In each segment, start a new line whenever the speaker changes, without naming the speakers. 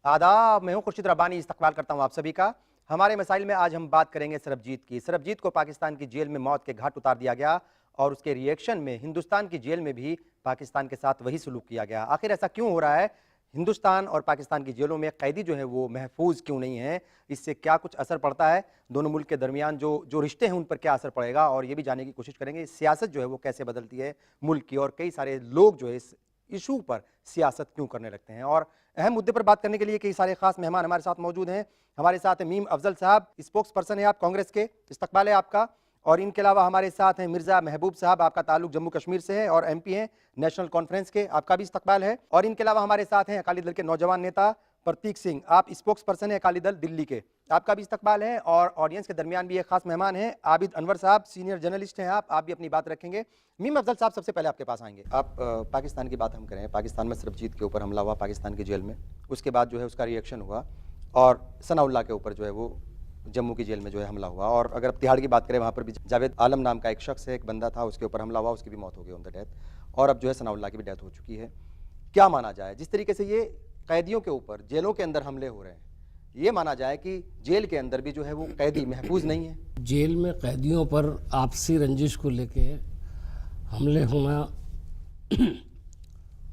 आदाब, मैं हूं खुर्शीद रब्बानी। इस्तकबाल करता हूं आप सभी का। हमारे मसाइल में आज हम बात करेंगे सरबजीत की। सरबजीत को पाकिस्तान की जेल में मौत के घाट उतार दिया गया और उसके रिएक्शन में हिंदुस्तान की जेल में भी पाकिस्तान के साथ वही सलूक किया गया। आखिर ऐसा क्यों हो रहा है? हिंदुस्तान और पाकिस्तान की जेलों में कैदी जो है वो महफूज क्यों नहीं है? इससे क्या कुछ असर पड़ता है? दोनों मुल्क के दरमियान जो जो रिश्ते हैं उन पर क्या असर पड़ेगा, और ये भी जानने की कोशिश करेंगे सियासत जो है वो कैसे बदलती है मुल्क की, और कई सारे लोग जो है इस इशू पर सियासत क्यों करने लगते हैं। और अहम मुद्दे पर बात करने के लिए कई सारे खास मेहमान हमारे साथ मौजूद हैं। हमारे साथ है मीम अफजल साहब, स्पोक्स पर्सन है आप कांग्रेस के, इस्तकबाल है आपका। और इनके अलावा हमारे साथ हैं मिर्जा महबूब साहब, आपका ताल्लुक जम्मू कश्मीर से है और एमपी हैं नेशनल कॉन्फ्रेंस के, आपका भी इस्तकबाल है। और इनके अलावा हमारे साथ हैं अकाली दल के नौजवान नेता प्रतीक सिंह, आप स्पोक्स पर्सन है अकाली दल दिल्ली के, आपका भी इस्तकबाल है। और ऑडियंस के दरमियान भी एक खास मेहमान हैं आबिद अनवर साहब, सीनियर जर्नलिस्ट हैं आप भी अपनी बात रखेंगे। मीम अफजल साहब, सबसे पहले आपके पास आएंगे। आप पाकिस्तान की बात हम करें, पाकिस्तान में सरबजीत के ऊपर हमला हुआ पाकिस्तान की जेल में, उसके बाद जो है उसका रिएक्शन हुआ, और सनाउल्लाह के ऊपर जो है वो जम्मू की जेल में जो है हमला हुआ। और अगर अब तिहाड़ की बात करें, वहाँ पर भी जावेद आलम नाम का एक शख्स है, एक बंदा था, उसके ऊपर हमला हुआ, उसकी भी मौत हो गई, ऑन द डेथ। और अब जो है सनाउल्लाह की भी डेथ हो चुकी है। क्या माना जाए, जिस तरीके से ये कैदियों के ऊपर जेलों के अंदर हमले हो रहे हैं, ये माना जाए कि जेल के अंदर भी जो है वो कैदी महफूज नहीं है?
जेल में कैदियों पर आपसी रंजिश को लेके हमले होना,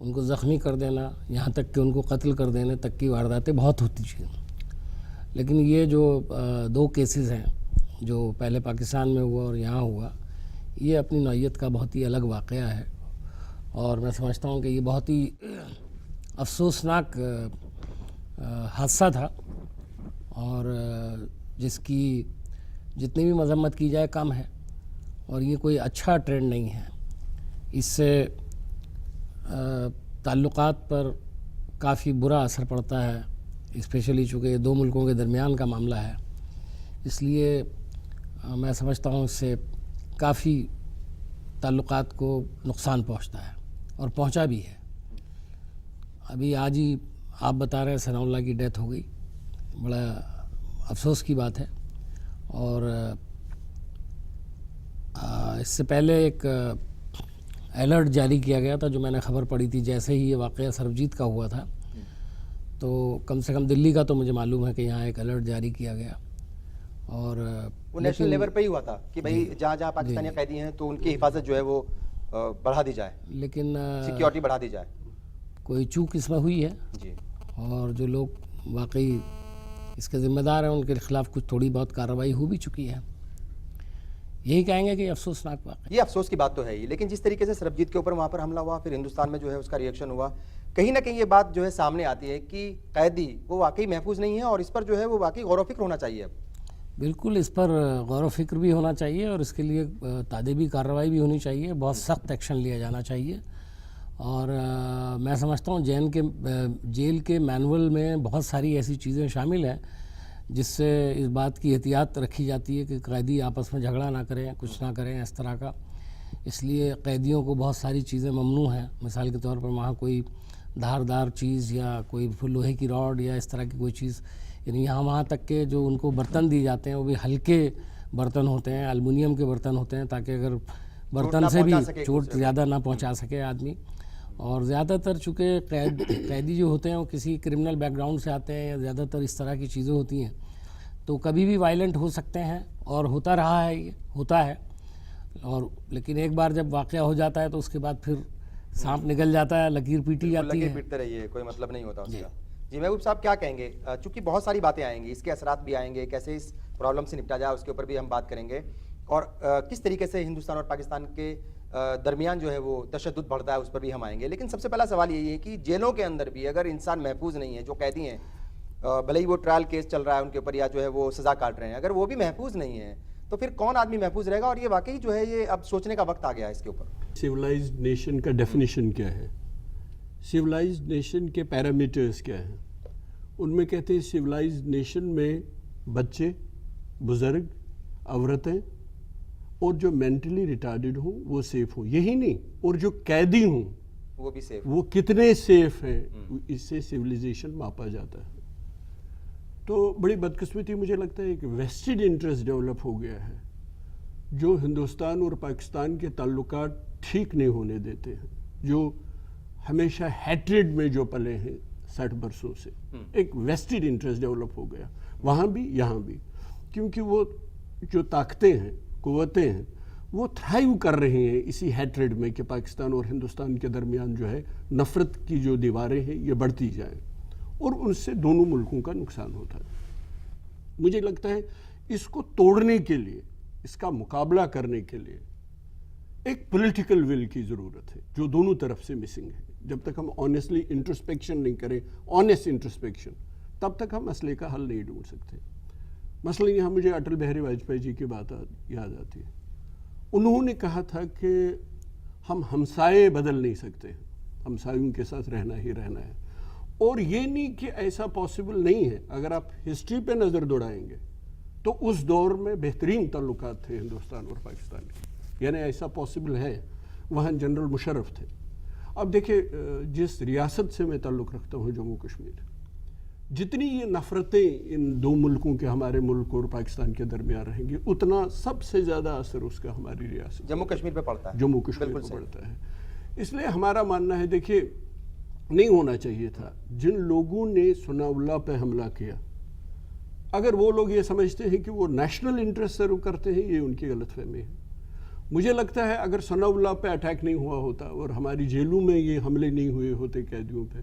उनको ज़ख्मी कर देना, यहाँ तक कि उनको कत्ल कर देने तक की वारदातें बहुत होती थी। लेकिन ये जो दो केसेस हैं जो पहले पाकिस्तान में हुआ और यहाँ हुआ, ये अपनी नौइयत का बहुत ही अलग वाक़या है। और मैं समझता हूँ कि ये बहुत ही अफसोसनाक हादसा था, और जिसकी जितनी भी मजम्मत की जाए कम है, और ये कोई अच्छा ट्रेंड नहीं है। इससे ताल्लुकात पर काफ़ी बुरा असर पड़ता है, स्पेशली चूँकि ये दो मुल्कों के दरमियान का मामला है। इसलिए मैं समझता हूँ इससे काफ़ी ताल्लुकात को नुकसान पहुँचता है, और पहुँचा भी है। अभी आज ही आप बता रहे हैं सनाउल्लाह की डेथ हो गई, बड़ा अफसोस की बात है। और इससे पहले एक अलर्ट जारी किया गया था, जो मैंने खबर पढ़ी थी जैसे ही ये वाक़या सरबजीत का हुआ था। तो कम से कम दिल्ली का तो मुझे मालूम है कि यहाँ एक अलर्ट जारी किया गया, और
वो नेशनल लेवल पे ही हुआ था कि भाई जहाँ जहाँ पाकिस्तानी कैदी हैं तो उनकी हिफाजत जो है वो बढ़ा दी जाए,
लेकिन
सिक्योरिटी बढ़ा दी जाए।
कोई चूक इसमें हुई है
जी।
और जो लोग वाकई इसके ज़िम्मेदार हैं उनके खिलाफ कुछ थोड़ी बहुत कार्रवाई हो भी चुकी है। यही कहेंगे कि अफसोसनाक वाक़या।
ये अफसोस की बात तो है ही, लेकिन जिस तरीके से सरबजीत के ऊपर वहाँ पर हमला हुआ, फिर हिंदुस्तान में जो है उसका रिएक्शन हुआ, कहीं ना कहीं ये बात जो है सामने आती है कि कैदी वो वाकई महफूज नहीं है, और इस पर जो है वो वाकई गौर व फिक्र होना चाहिए। अब
बिल्कुल इस पर गौर व फिक्र भी होना चाहिए, और इसके लिए तादेबी कार्रवाई भी होनी चाहिए, बहुत सख्त एक्शन लिया जाना चाहिए। और मैं समझता हूँ जेल के मैनुअल में बहुत सारी ऐसी चीज़ें शामिल हैं जिससे इस बात की एहतियात रखी जाती है कि कैदी आपस में झगड़ा ना करें, कुछ ना करें इस तरह का। इसलिए कैदियों को बहुत सारी चीज़ें ममनू हैं। मिसाल के तौर पर वहाँ कोई धारदार चीज़ या कोई लोहे की रॉड या इस तरह की कोई चीज़, यानी यहाँ वहाँ तक के जो उनको बर्तन दिए जाते हैं वो भी हल्के बर्तन होते हैं, एल्युमिनियम के बर्तन होते हैं, ताकि अगर बर्तन से भी चोट ज़्यादा ना पहुँचा सके आदमी। और ज़्यादातर चूँकि कैदी जो होते हैं वो किसी क्रिमिनल बैकग्राउंड से आते हैं, या ज़्यादातर इस तरह की चीज़ें होती हैं, तो कभी भी वायलेंट हो सकते हैं, और होता रहा है, ये होता है। और लेकिन एक बार जब वाक़या हो जाता है तो उसके बाद फिर सांप निकल जाता है, लकीर पीटी जाती है।
पीटते रहिए, कोई मतलब नहीं होता उसका। जी महबूब साहब, क्या कहेंगे? चूँकि बहुत सारी बातें आएंगी, इसके असरात भी आएंगे, कैसे इस प्रॉब्लम से निपटा जाए उसके ऊपर भी हम बात करेंगे, और किस तरीके से हिंदुस्तान और पाकिस्तान के दरमियान जो है वो तशद्दुद बढ़ता है उस पर भी हम आएंगे। लेकिन सबसे पहला सवाल यही है कि जेलों के अंदर भी अगर इंसान महफूज नहीं है, जो कैदी हैं, भले ही वो ट्रायल केस चल रहा है उनके ऊपर या जो है वो सज़ा काट रहे हैं, अगर वो भी महफूज नहीं है तो फिर कौन आदमी महफूज रहेगा? और ये वाकई जो है ये अब सोचने का वक्त आ गया है इसके ऊपर।
सिविलाइज्ड नेशन का डेफिनेशन क्या है? सिविलाइज्ड नेशन के पैरामीटर्स क्या हैं? उनमें कहते हैं सिविलाइज्ड नेशन में बच्चे, बुजुर्ग, औरतें और जो मेंटली रिटार्डेड हों वो सेफ हों। यही नहीं, और जो कैदी हों
वो भी सेफ,
वो कितने सेफ हैं, इससे सिविलाइजेशन मापा जाता है। तो बड़ी बदकिस्मती मुझे लगता है कि वेस्टेड इंटरेस्ट डेवलप हो गया है, जो हिंदुस्तान और पाकिस्तान के ताल्लुकात ठीक नहीं होने देते हैं, जो हमेशा हैट्रेड में जो पले हैं, 60 बरसों से। एक वेस्टेड इंटरेस्ट डेवलप हो गया वहाँ भी यहाँ भी, क्योंकि वो जो ताकतें हैं, कुव्वतें हैं, वो थ्राइव कर रही हैं इसी हैट्रेड में कि पाकिस्तान और हिंदुस्तान के दरमियान जो है नफ़रत की जो दीवारें हैं ये बढ़ती जाएं, और उनसे दोनों मुल्कों का नुकसान होता है। मुझे लगता है इसको तोड़ने के लिए, इसका मुकाबला करने के लिए एक पॉलिटिकल विल की ज़रूरत है, जो दोनों तरफ से मिसिंग है। जब तक हम ऑनेस्टली इंट्रोस्पेक्शन नहीं करें, ऑनेस्ट इंट्रोस्पेक्शन, तब तक हम मसले का हल नहीं ढूंढ सकते। मसलन यहाँ मुझे अटल बिहारी वाजपेयी जी की बात याद आती है। उन्होंने कहा था कि हम हमसाये बदल नहीं सकते, हमसायों के साथ रहना ही रहना है। और ये नहीं कि ऐसा पॉसिबल नहीं है। अगर आप हिस्ट्री पे नज़र दौड़ाएंगे तो उस दौर में बेहतरीन ताल्लुकात थे हिंदुस्तान और पाकिस्तान के, यानी ऐसा पॉसिबल है। वहाँ जनरल मुशर्रफ थे। अब देखिए, जिस रियासत से मैं ताल्लुक़ रखता हूँ, जम्मू कश्मीर, जितनी ये नफ़रतें इन दो मुल्कों के, हमारे मुल्क और पाकिस्तान के दरमियान रहेंगी, उतना सबसे ज़्यादा असर उसका हमारी रियासत
जम्मू कश्मीर पे पड़ता है,
जम्मू कश्मीर पर पड़ता है। इसलिए हमारा मानना है, देखिए, नहीं होना चाहिए था। जिन लोगों ने सनाउल्लाह पे हमला किया, अगर वो लोग ये समझते हैं कि वो नेशनल इंटरेस्ट सर्व करते हैं, ये उनकी गलतफहमी है। मुझे लगता है अगर सनाउल्लाह पे अटैक नहीं हुआ होता और हमारी जेलों में ये हमले नहीं हुए होते कैदियों पे,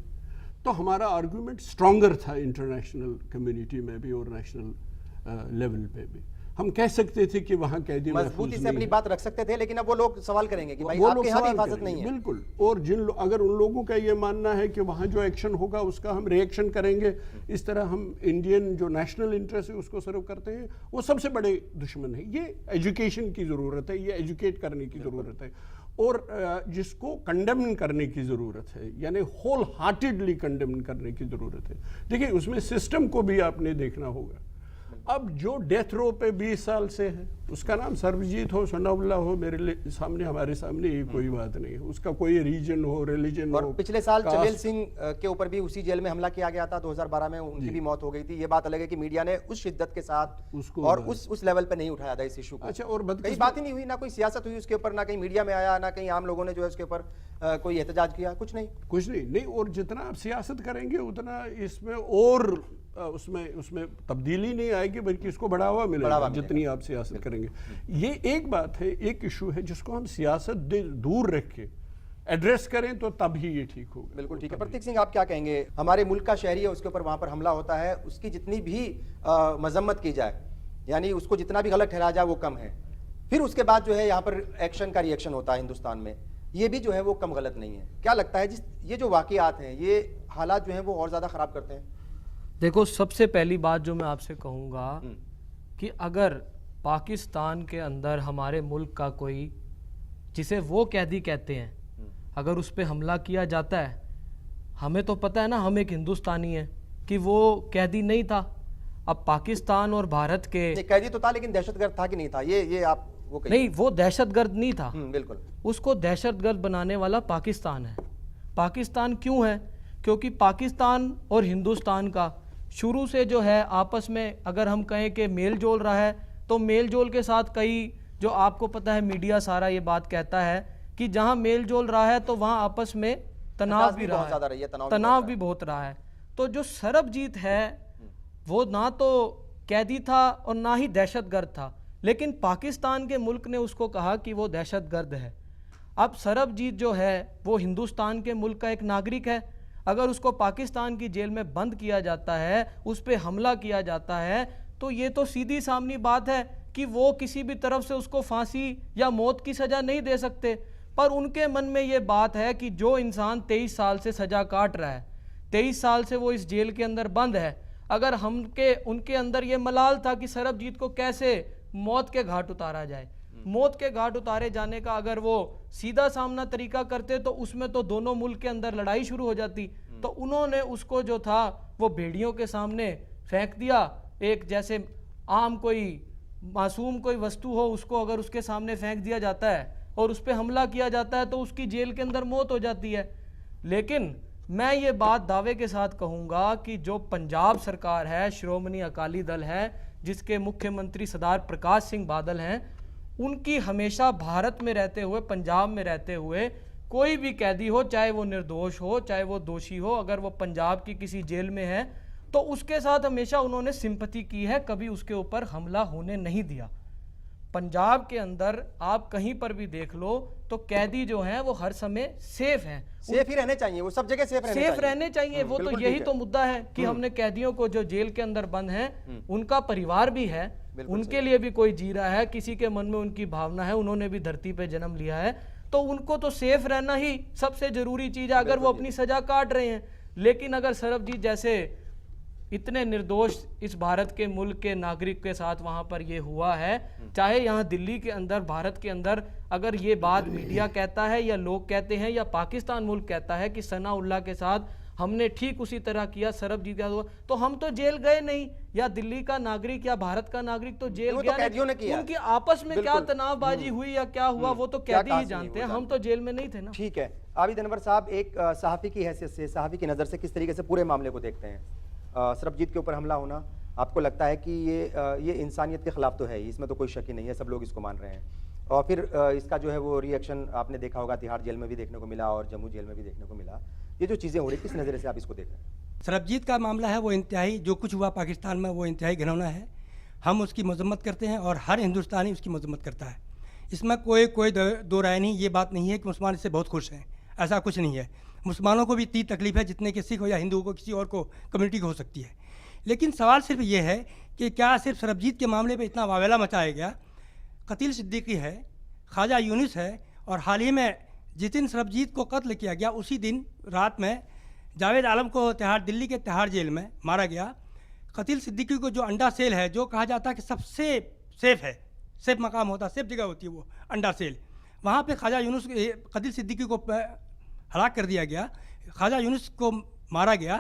तो हमारा आर्गूमेंट स्ट्रॉन्गर था इंटरनेशनल कम्युनिटी में भी और नेशनल लेवल पे भी। हम कह सकते थे कि वहाँ कैदी
मजबूती से अपनी बात रख सकते थे, लेकिन अब वो लोग सवाल करेंगे कि भाई
वो
आपके
लोग
यहाँ भी
सवाल
हिफाजत
करेंगे,
नहीं है।
बिल्कुल। और अगर उन लोगों का ये मानना है कि वहाँ जो एक्शन होगा उसका हम रिएक्शन करेंगे, इस तरह हम इंडियन जो नेशनल इंटरेस्ट है उसको सर्व करते हैं, वो सबसे बड़े दुश्मन है। ये एजुकेशन की ज़रूरत है, ये एजुकेट करने की ज़रूरत है, और जिसको कंडेम करने की ज़रूरत है, यानी होल हार्टेडली कंडेम करने की ज़रूरत है। देखिए, उसमें सिस्टम को भी आपने देखना होगा। अब जो डेथ रो पे 20 साल से है, उसका नाम सर्वजीत हो, सनाउल्लाह हो, मेरे सामने, हमारे सामने, ये कोई बात नहीं है। उसका कोई रीजन हो, रिलीजन
और
हो।
पिछले साल चवेल सिंह के ऊपर भी उसी जेल में हमला किया गया था 2012 में, उनकी भी मौत हो गई थी। ये बात अलग है कि मीडिया ने उस शिद्दत के साथ
उसको
और उस लेवल पे नहीं उठाया था इस इशू को।
अच्छा, और
कहीं बात ही नहीं हुई, ना कोई सियासत हुई उसके ऊपर, ना कहीं मीडिया में आया, ना कहीं आम लोगों ने जो है उसके ऊपर कोई एहतजाज किया, कुछ नहीं।
और जितना आप सियासत करेंगे उतना इसमें और उसमें तब्दीली नहीं आएगी, बल्कि इसको बढ़ावा मिलेगा जितनी आप सियासत करेंगे। ये एक बात है, एक इशू है जिसको हम सियासत दूर रख के एड्रेस करें तो तब ही ये ठीक होगा।
बिल्कुल ठीक है। प्रतीक सिंह, आप क्या कहेंगे? हमारे मुल्क का शहरी है, उसके ऊपर वहां पर हमला होता है, उसकी जितनी भी मजम्मत की जाए, यानी उसको जितना भी गलत ठहराया जाए वो कम है, फिर उसके बाद जो है यहाँ पर एक्शन का रिएक्शन होता है हिंदुस्तान में, ये भी जो है वो कम गलत नहीं है। क्या लगता है ये जो वाकयात हैं, ये हालात जो हैं वो और ज़्यादा ख़राब करते हैं?
देखो, सबसे पहली बात जो मैं आपसे कहूँगा कि अगर पाकिस्तान के अंदर हमारे मुल्क का कोई, जिसे वो कैदी कहते हैं, अगर उस पर हमला किया जाता है, हमें तो पता है ना, हम एक हिंदुस्तानी हैं, कि वो कैदी नहीं था। अब पाकिस्तान और भारत के
कैदी तो था, लेकिन दहशतगर्द था कि नहीं था, ये आप वो कहिए।
नहीं, वो दहशतगर्द नहीं था।
बिल्कुल।
उसको दहशतगर्द बनाने वाला पाकिस्तान है। पाकिस्तान क्यों है? क्योंकि पाकिस्तान और हिंदुस्तान का शुरू से जो है आपस में, अगर हम कहें कि मेल जोल रहा है, तो मेल जोल के साथ कई, जो आपको पता है मीडिया सारा ये बात कहता है कि जहां मेल जोल रहा है तो वहां आपस में तनाव भी रहा है, तनाव भी बहुत रहा है। तो जो सरबजीत है वो ना तो कैदी था और ना ही दहशतगर्द था, लेकिन पाकिस्तान के मुल्क ने उसको कहा कि वो दहशतगर्द है। अब सरबजीत जो है वो हिंदुस्तान के मुल्क का एक नागरिक है। अगर उसको पाकिस्तान की जेल में बंद किया जाता है, उस पर हमला किया जाता है, तो ये तो सीधी सामनी बात है कि वो किसी भी तरफ से उसको फांसी या मौत की सज़ा नहीं दे सकते। पर उनके मन में ये बात है कि जो इंसान 23 साल से सज़ा काट रहा है, 23 साल से वो इस जेल के अंदर बंद है, अगर उनके अंदर ये मलाल था कि सरबजीत को कैसे मौत के घाट उतारा जाए, मौत के घाट उतारे जाने का अगर वो सीधा सामना तरीका करते तो उसमें तो दोनों मुल्क के अंदर लड़ाई शुरू हो जाती। तो उन्होंने उसको जो था वो भेड़ियों के सामने फेंक दिया। एक जैसे आम कोई मासूम कोई वस्तु हो, उसको अगर उसके सामने फेंक दिया जाता है और उस पर हमला किया जाता है तो उसकी जेल के अंदर मौत हो जाती है। लेकिन मैं ये बात दावे के साथ कहूँगा कि जो पंजाब सरकार है, श्रोमणी अकाली दल है, जिसके मुख्यमंत्री सरदार प्रकाश सिंह बादल हैं, उनकी हमेशा भारत में रहते हुए, पंजाब में रहते हुए कोई भी कैदी हो, चाहे वो निर्दोष हो चाहे वो दोषी हो, अगर वो पंजाब की किसी जेल में है तो उसके साथ हमेशा उन्होंने सिंपैथी की है, कभी उसके ऊपर हमला होने नहीं दिया। पंजाब के अंदर आप कहीं पर भी देख लो तो कैदी जो हैं वो हर समय सेफ हैं,
सेफ ही रहने चाहिए, वो सब जगह सेफ
रहने चाहिए। वो तो
बिल्कुल
यही
ठीक है।
तो मुद्दा है कि हमने कैदियों को जो जेल के अंदर बंद हैं उनका परिवार भी है, उनके लिए भी कोई जी रहा है, किसी के मन में उनकी भावना है, उन्होंने भी धरती पे जन्म लिया है, तो उनको तो सेफ रहना ही सबसे जरूरी चीज है अगर वो अपनी सजा काट रहे हैं। लेकिन अगर सरबजीत जैसे इतने निर्दोष इस भारत के मुल्क के नागरिक के साथ वहां पर ये हुआ है, चाहे यहाँ दिल्ली के अंदर, भारत के अंदर अगर ये बात मीडिया कहता है या लोग कहते हैं या पाकिस्तान मुल्क कहता है कि सनाउल्लाह के साथ हमने ठीक उसी तरह किया सरबजीत यादव, तो हम तो जेल गए नहीं, या दिल्ली का नागरिक या भारत का नागरिक तो जेल
वो तो
गया
कैदियों ने
नहीं।
किया।
उनकी आपस में क्या तनावबाजी हुई या क्या हुआ वो तो कैदी ही जानते हैं, हम तो जेल में नहीं थे ना।
ठीक है, आबिद अनवर साहब, एक सहाफ़ी की हैसियत से, सहाफ़ी की नज़र से किस तरीके से पूरे मामले को देखते हैं? सरबजीत के ऊपर हमला होना, आपको लगता है कि ये इंसानियत के खिलाफ तो है ही, इसमें तो कोई शक ही नहीं है, सब लोग इसको मान रहे हैं, और फिर इसका जो है वो रिएक्शन आपने देखा होगा, तिहाड़ जेल में भी देखने को मिला और जम्मू जेल में भी देखने को मिला। ये जो चीज़ें हो रही, किस नज़रिए से आप इसको देख रहे हैं?
सरबजीत का मामला है वो इंतहाई, जो कुछ हुआ पाकिस्तान में वो इंतहाई घिनौना है, हम उसकी मजम्मत करते हैं और हर हिंदुस्तानी उसकी मजम्मत करता है। इसमें कोई दो राय नहीं, ये बात नहीं है कि मुसलमान इससे बहुत खुश हैं, ऐसा कुछ नहीं है। मुसलमानों को भी इतनी तकलीफ है जितने कि सिख हो या हिंदू को, किसी और को, कम्युनिटी को हो सकती है। लेकिन सवाल सिर्फ ये है कि क्या सिर्फ सरबजीत के मामले पे इतना वावेला मचाया गया? कतील सिद्दीकी है, ख्वाजा यूनुस है, और हाल ही में जिस दिन सरबजीत को कत्ल किया गया उसी दिन रात में जावेद आलम को दिल्ली के तिहाड़ जेल में मारा गया। कतील सिद्दीकी को जो अंडा सेल है, जो कहा जाता है कि सबसे सेफ है, सेफ मकाम होता है, सेफ जगह होती है वो अंडा सेल, वहाँ पे ख्वाजा यूनुस, कतील सिद्दीकी को हलाक कर दिया गया, ख्वाजा यूनुस को मारा गया,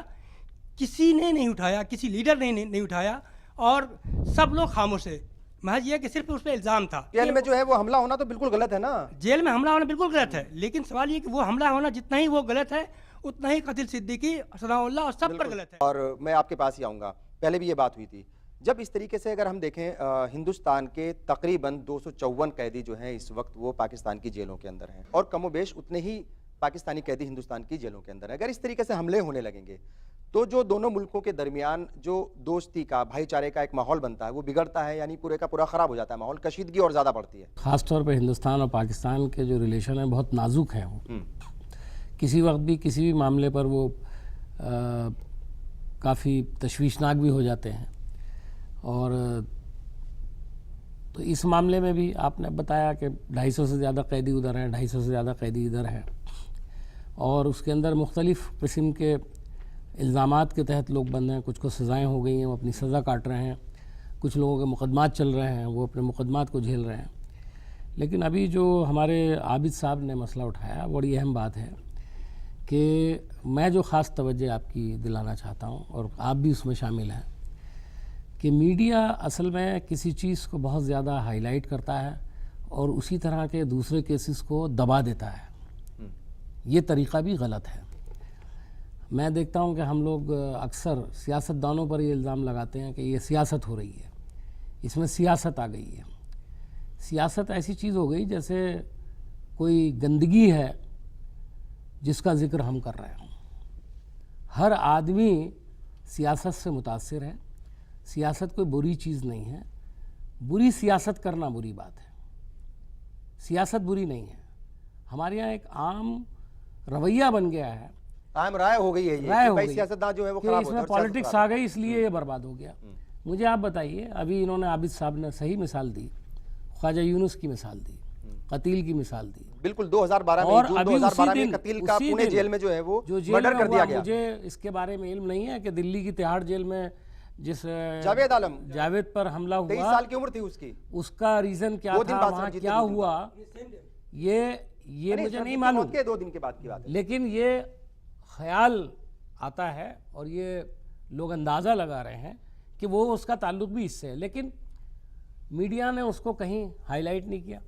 किसी ने नहीं उठाया, किसी लीडर ने नहीं उठाया, और सब लोग खामोश है। महज ये कि सिर्फ उस पर इल्ज़ाम था।
जेल में जो है वो हमला होना तो बिल्कुल गलत है ना,
जेल में हमला होना बिल्कुल गलत है, लेकिन सवाल ये कि वो हमला होना जितना ही वो गलत है उतना ही कतील सिद्दीकी, सनाउल्लाह और सब पर गलत है।
और मैं आपके पास ही आऊँगा, पहले भी ये बात हुई थी, जब इस तरीके से अगर हम देखें हिंदुस्तान के तकरीबन 254 कैदी जो हैं इस वक्त वो पाकिस्तान की जेलों के अंदर हैं, और कमोबेश उतने ही पाकिस्तानी कैदी हिंदुस्तान की जेलों के अंदर हैं। अगर इस तरीके से हमले होने लगेंगे तो जो दोनों मुल्कों के दरमियान जो दोस्ती का, भाईचारे का एक माहौल बनता है वो बिगड़ता है, यानी पूरे का पूरा ख़राब हो जाता है माहौल, कशीदगी और ज़्यादा बढ़ती है।
ख़ास तौर पे हिंदुस्तान और पाकिस्तान के जो रिलेशन है बहुत नाजुक हैं, वो किसी वक्त भी किसी भी मामले पर वो काफ़ी तशवीशनाक भी हो जाते हैं। और तो इस मामले में भी आपने बताया कि 250 से ज़्यादा कैदी उधर हैं, 250 से ज़्यादा कैदी इधर हैं, और उसके अंदर मुख्तलिफ़ किस्म के इल्ज़ामात के तहत लोग बंद हैं। कुछ को सज़ाएँ हो गई हैं, वो अपनी सज़ा काट रहे हैं, कुछ लोगों के मुकदमात चल रहे हैं, वो अपने मुकदमात को झेल रहे हैं। लेकिन अभी जो हमारे आबिद साहब ने मसला उठाया, बड़ी अहम बात है कि मैं जो ख़ास तवज्जो आपकी दिलाना चाहता हूँ, और आप भी उसमें शामिल हैं, कि मीडिया असल में किसी चीज़ को बहुत ज़्यादा हाईलाइट करता है और उसी तरह के दूसरे केसेस को दबा देता है। ये तरीक़ा भी गलत है। मैं देखता हूँ कि हम लोग अक्सर सियासतदानों पर ये इल्ज़ाम लगाते हैं कि ये सियासत हो रही है, इसमें सियासत आ गई है। सियासत ऐसी चीज़ हो गई जैसे कोई गंदगी है जिसका ज़िक्र हम कर रहे हों। हर आदमी सियासत से मुतासिर है, सियासत कोई बुरी चीज़ नहीं है, बुरी सियासत करना बुरी बात है, सियासत बुरी नहीं है। हमारे यहाँ एक आम रवैया बन गया है,
आम राय हो गई है ये
राय
कि
हो
भाई
गई
सियासतदान जो है वो
कि
खराब
इसमें
होता है और
पॉलिटिक्स
सियासत
आ गई इसलिए ये बर्बाद हो गया। मुझे आप बताइए, अभी इन्होंने आबिद साहब ने सही मिसाल दी, ख्वाजा यूनुस की मिसाल दी, कतील की मिसाल दी,
बिल्कुल 2012 में,
और
जून
अभी
2012
उसी
में
दिन,
कतील का
उसी
पुणे
दिन
जेल में जो है वो
जो जेल
मर्डर
में
कर दिया
हुआ,
गया।
मुझे इसके बारे में इल्म नहीं है कि दिल्ली की तिहाड़ जेल में जिस
जावेद आलम,
जावेद पर हमला
23
हुआ,
साल की उम्र थी उसकी,
उसका रीज़न क्या
दो दिन
था,
बाद
वहाँ
सरबजीत
क्या
ने 2 दिन
हुआ, ये मुझे नहीं मालूम,
2 दिन के बाद की बात है।
लेकिन ये ख्याल आता है और ये लोग अंदाज़ा लगा रहे हैं कि वो उसका ताल्लुक भी इससे है, लेकिन मीडिया ने उसको कहीं हाईलाइट नहीं किया।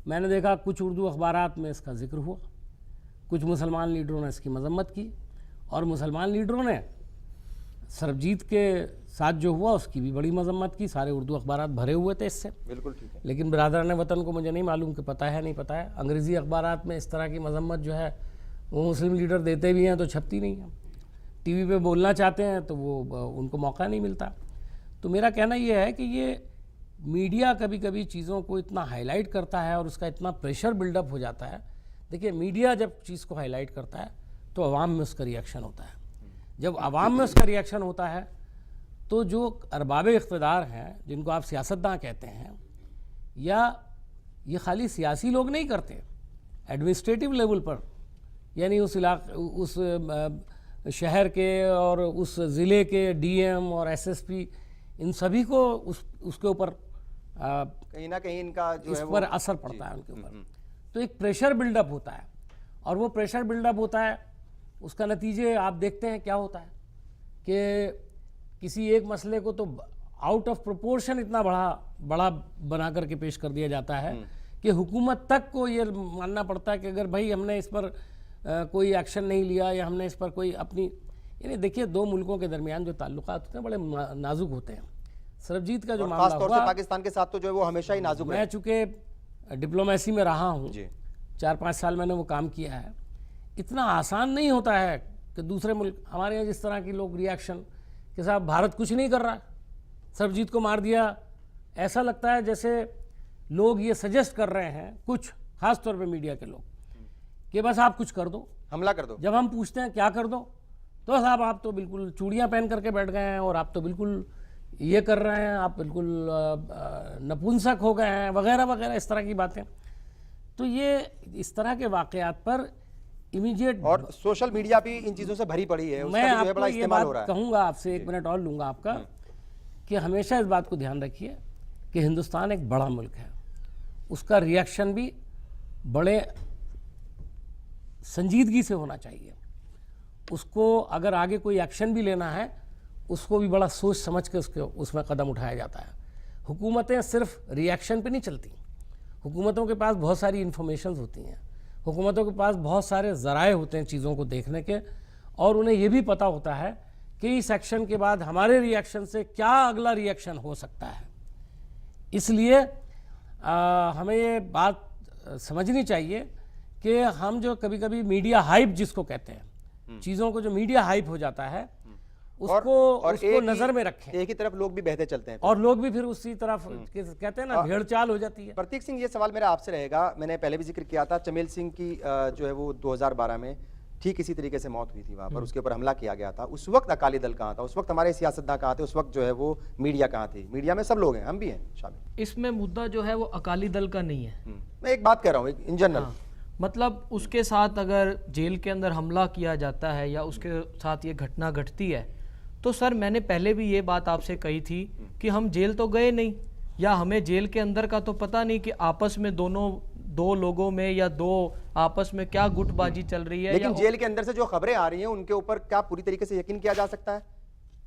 मैंने देखा कुछ उर्दू अखबारात में इसका जिक्र हुआ, कुछ मुसलमान लीडरों ने इसकी मजम्मत की, और मुसलमान लीडरों ने सरबजीत के साथ जो हुआ उसकी भी बड़ी मजम्मत की, सारे उर्दू अखबारात भरे हुए थे इससे।
बिल्कुल ठीक है।
लेकिन बिरादरान वतन को मुझे नहीं मालूम कि पता है नहीं पता है, अंग्रेज़ी अखबारात में इस तरह की मजम्मत जो है वो मुस्लिम लीडर देते भी हैं तो छपती नहीं है, टीवी पे बोलना चाहते हैं तो वो उनको मौका नहीं मिलता। तो मेरा कहना ये है कि ये मीडिया कभी कभी चीज़ों को इतना हाईलाइट करता है और उसका इतना प्रेशर बिल्डअप हो जाता है। देखिए, मीडिया जब चीज़ को हाईलाइट करता है तो आवाम में उसका रिएक्शन होता है। जब आवाम में उसका रिएक्शन होता है तो जो अरबाब इख्तिदार हैं, जिनको आप सियासतदान कहते हैं, या ये खाली सियासी लोग नहीं करते, एडमिनिस्ट्रेटिव लेवल पर, यानी उस शहर के और उस ज़िले के डीएम और एसएसपी, इन सभी को उसके ऊपर
कहीं ना कहीं इनका जो
इस
है
पर असर पड़ता है उनके ऊपर। तो एक प्रेशर बिल्डअप होता है, और वो प्रेशर बिल्डअप होता है, उसका नतीजे आप देखते हैं क्या होता है कि किसी एक मसले को तो आउट ऑफ प्रोपोर्शन इतना बड़ा बना करके पेश कर दिया जाता है कि हुकूमत तक को ये मानना पड़ता है कि अगर भाई हमने इस पर कोई एक्शन नहीं लिया या हमने इस पर कोई अपनी, यानी देखिए, दो मुल्कों के दरमियान जो ताल्लुकात होते हैं बड़े नाजुक होते हैं। सरबजीत का जो मामला
खास तौर से
हुआ,
पाकिस्तान के साथ तो जो है वो हमेशा ही नाजुक
मैं
रहे।
चूँकि डिप्लोमेसी में रहा हूँ, 4-5 साल मैंने वो काम किया है, इतना आसान नहीं होता है कि दूसरे मुल्क, हमारे यहाँ जिस तरह की लोग रिएक्शन कि साहब भारत कुछ नहीं कर रहा, सरबजीत को मार दिया, ऐसा लगता है जैसे लोग ये सजेस्ट कर रहे हैं, कुछ खास तौर पे मीडिया के लोग, कि बस आप कुछ कर दो,
हमला कर दो।
जब हम पूछते हैं क्या कर दो, तो साहब आप तो बिल्कुल चूड़ियाँ पहन करके बैठ गए हैं, और आप तो बिल्कुल ये कर रहे हैं, आप बिल्कुल नपुंसक हो गए हैं, वगैरह वगैरह, इस तरह की बातें। तो ये इस तरह के वाक़यात पर इमीडिएट,
और सोशल मीडिया भी इन चीज़ों से भरी पड़ी है, उसका
मैं
भी जो है
आपको
बड़ा
ये
इस्तेमाल हो रहा
बात
है।
कहूँगा आपसे, 1 मिनट और लूँगा आपका, कि हमेशा इस बात को ध्यान रखिए कि हिंदुस्तान एक बड़ा मुल्क है, उसका रिएक्शन भी बड़े संजीदगी से होना चाहिए। उसको अगर आगे कोई एक्शन भी लेना है, उसको भी बड़ा सोच समझ के उसमें कदम उठाया जाता है। हुकूमतें सिर्फ रिएक्शन पे नहीं चलती, हुकूमतों के पास बहुत सारी इन्फॉर्मेशंस होती हैं, हुकूमतों के पास बहुत सारे ज़राए होते हैं चीज़ों को देखने के, और उन्हें ये भी पता होता है कि इस एक्शन के बाद हमारे रिएक्शन से क्या अगला रिएक्शन हो सकता है। इसलिए हमें ये बात समझनी चाहिए कि हम जो कभी कभी मीडिया हाइप जिसको कहते हैं, चीज़ों को जो मीडिया हाइप हो जाता है, उसको नज़र में रखें।
एक ही तरफ लोग भी बहते चलते हैं,
और लोग भी फिर उसी तरफ कहते हैं ना, भेड़ चाल हो जाती है।
प्रतीक सिंह, ये सवाल मेरा आपसे रहेगा, मैंने पहले भी जिक्र किया था, चमेल सिंह की जो है वो 2012 में ठीक इसी तरीके से मौत हुई थी वहाँ पर, उसके ऊपर हमला किया गया था। उस वक्त अकाली दल कहाँ था, उस वक्त हमारे सियासतदान कहाँ थे, उस वक्त जो है वो मीडिया कहाँ थी? मीडिया में सब लोग हैं, हम भी हैं शामिल।
इसमें मुद्दा जो है वो अकाली दल का नहीं है।
मैं एक बात कह रहा हूँ इन जनरल।
मतलब उसके साथ अगर जेल के अंदर हमला किया जाता है या उसके साथ ये घटना घटती है, तो सर मैंने पहले भी ये बात आपसे कही थी कि हम जेल तो गए नहीं, या हमें जेल के अंदर का तो पता नहीं कि आपस में दो लोगों में या दो आपस में क्या गुटबाजी चल रही है।
लेकिन जेल के अंदर से जो खबरें आ रही हैं उनके ऊपर क्या पूरी तरीके से यकीन किया जा सकता है?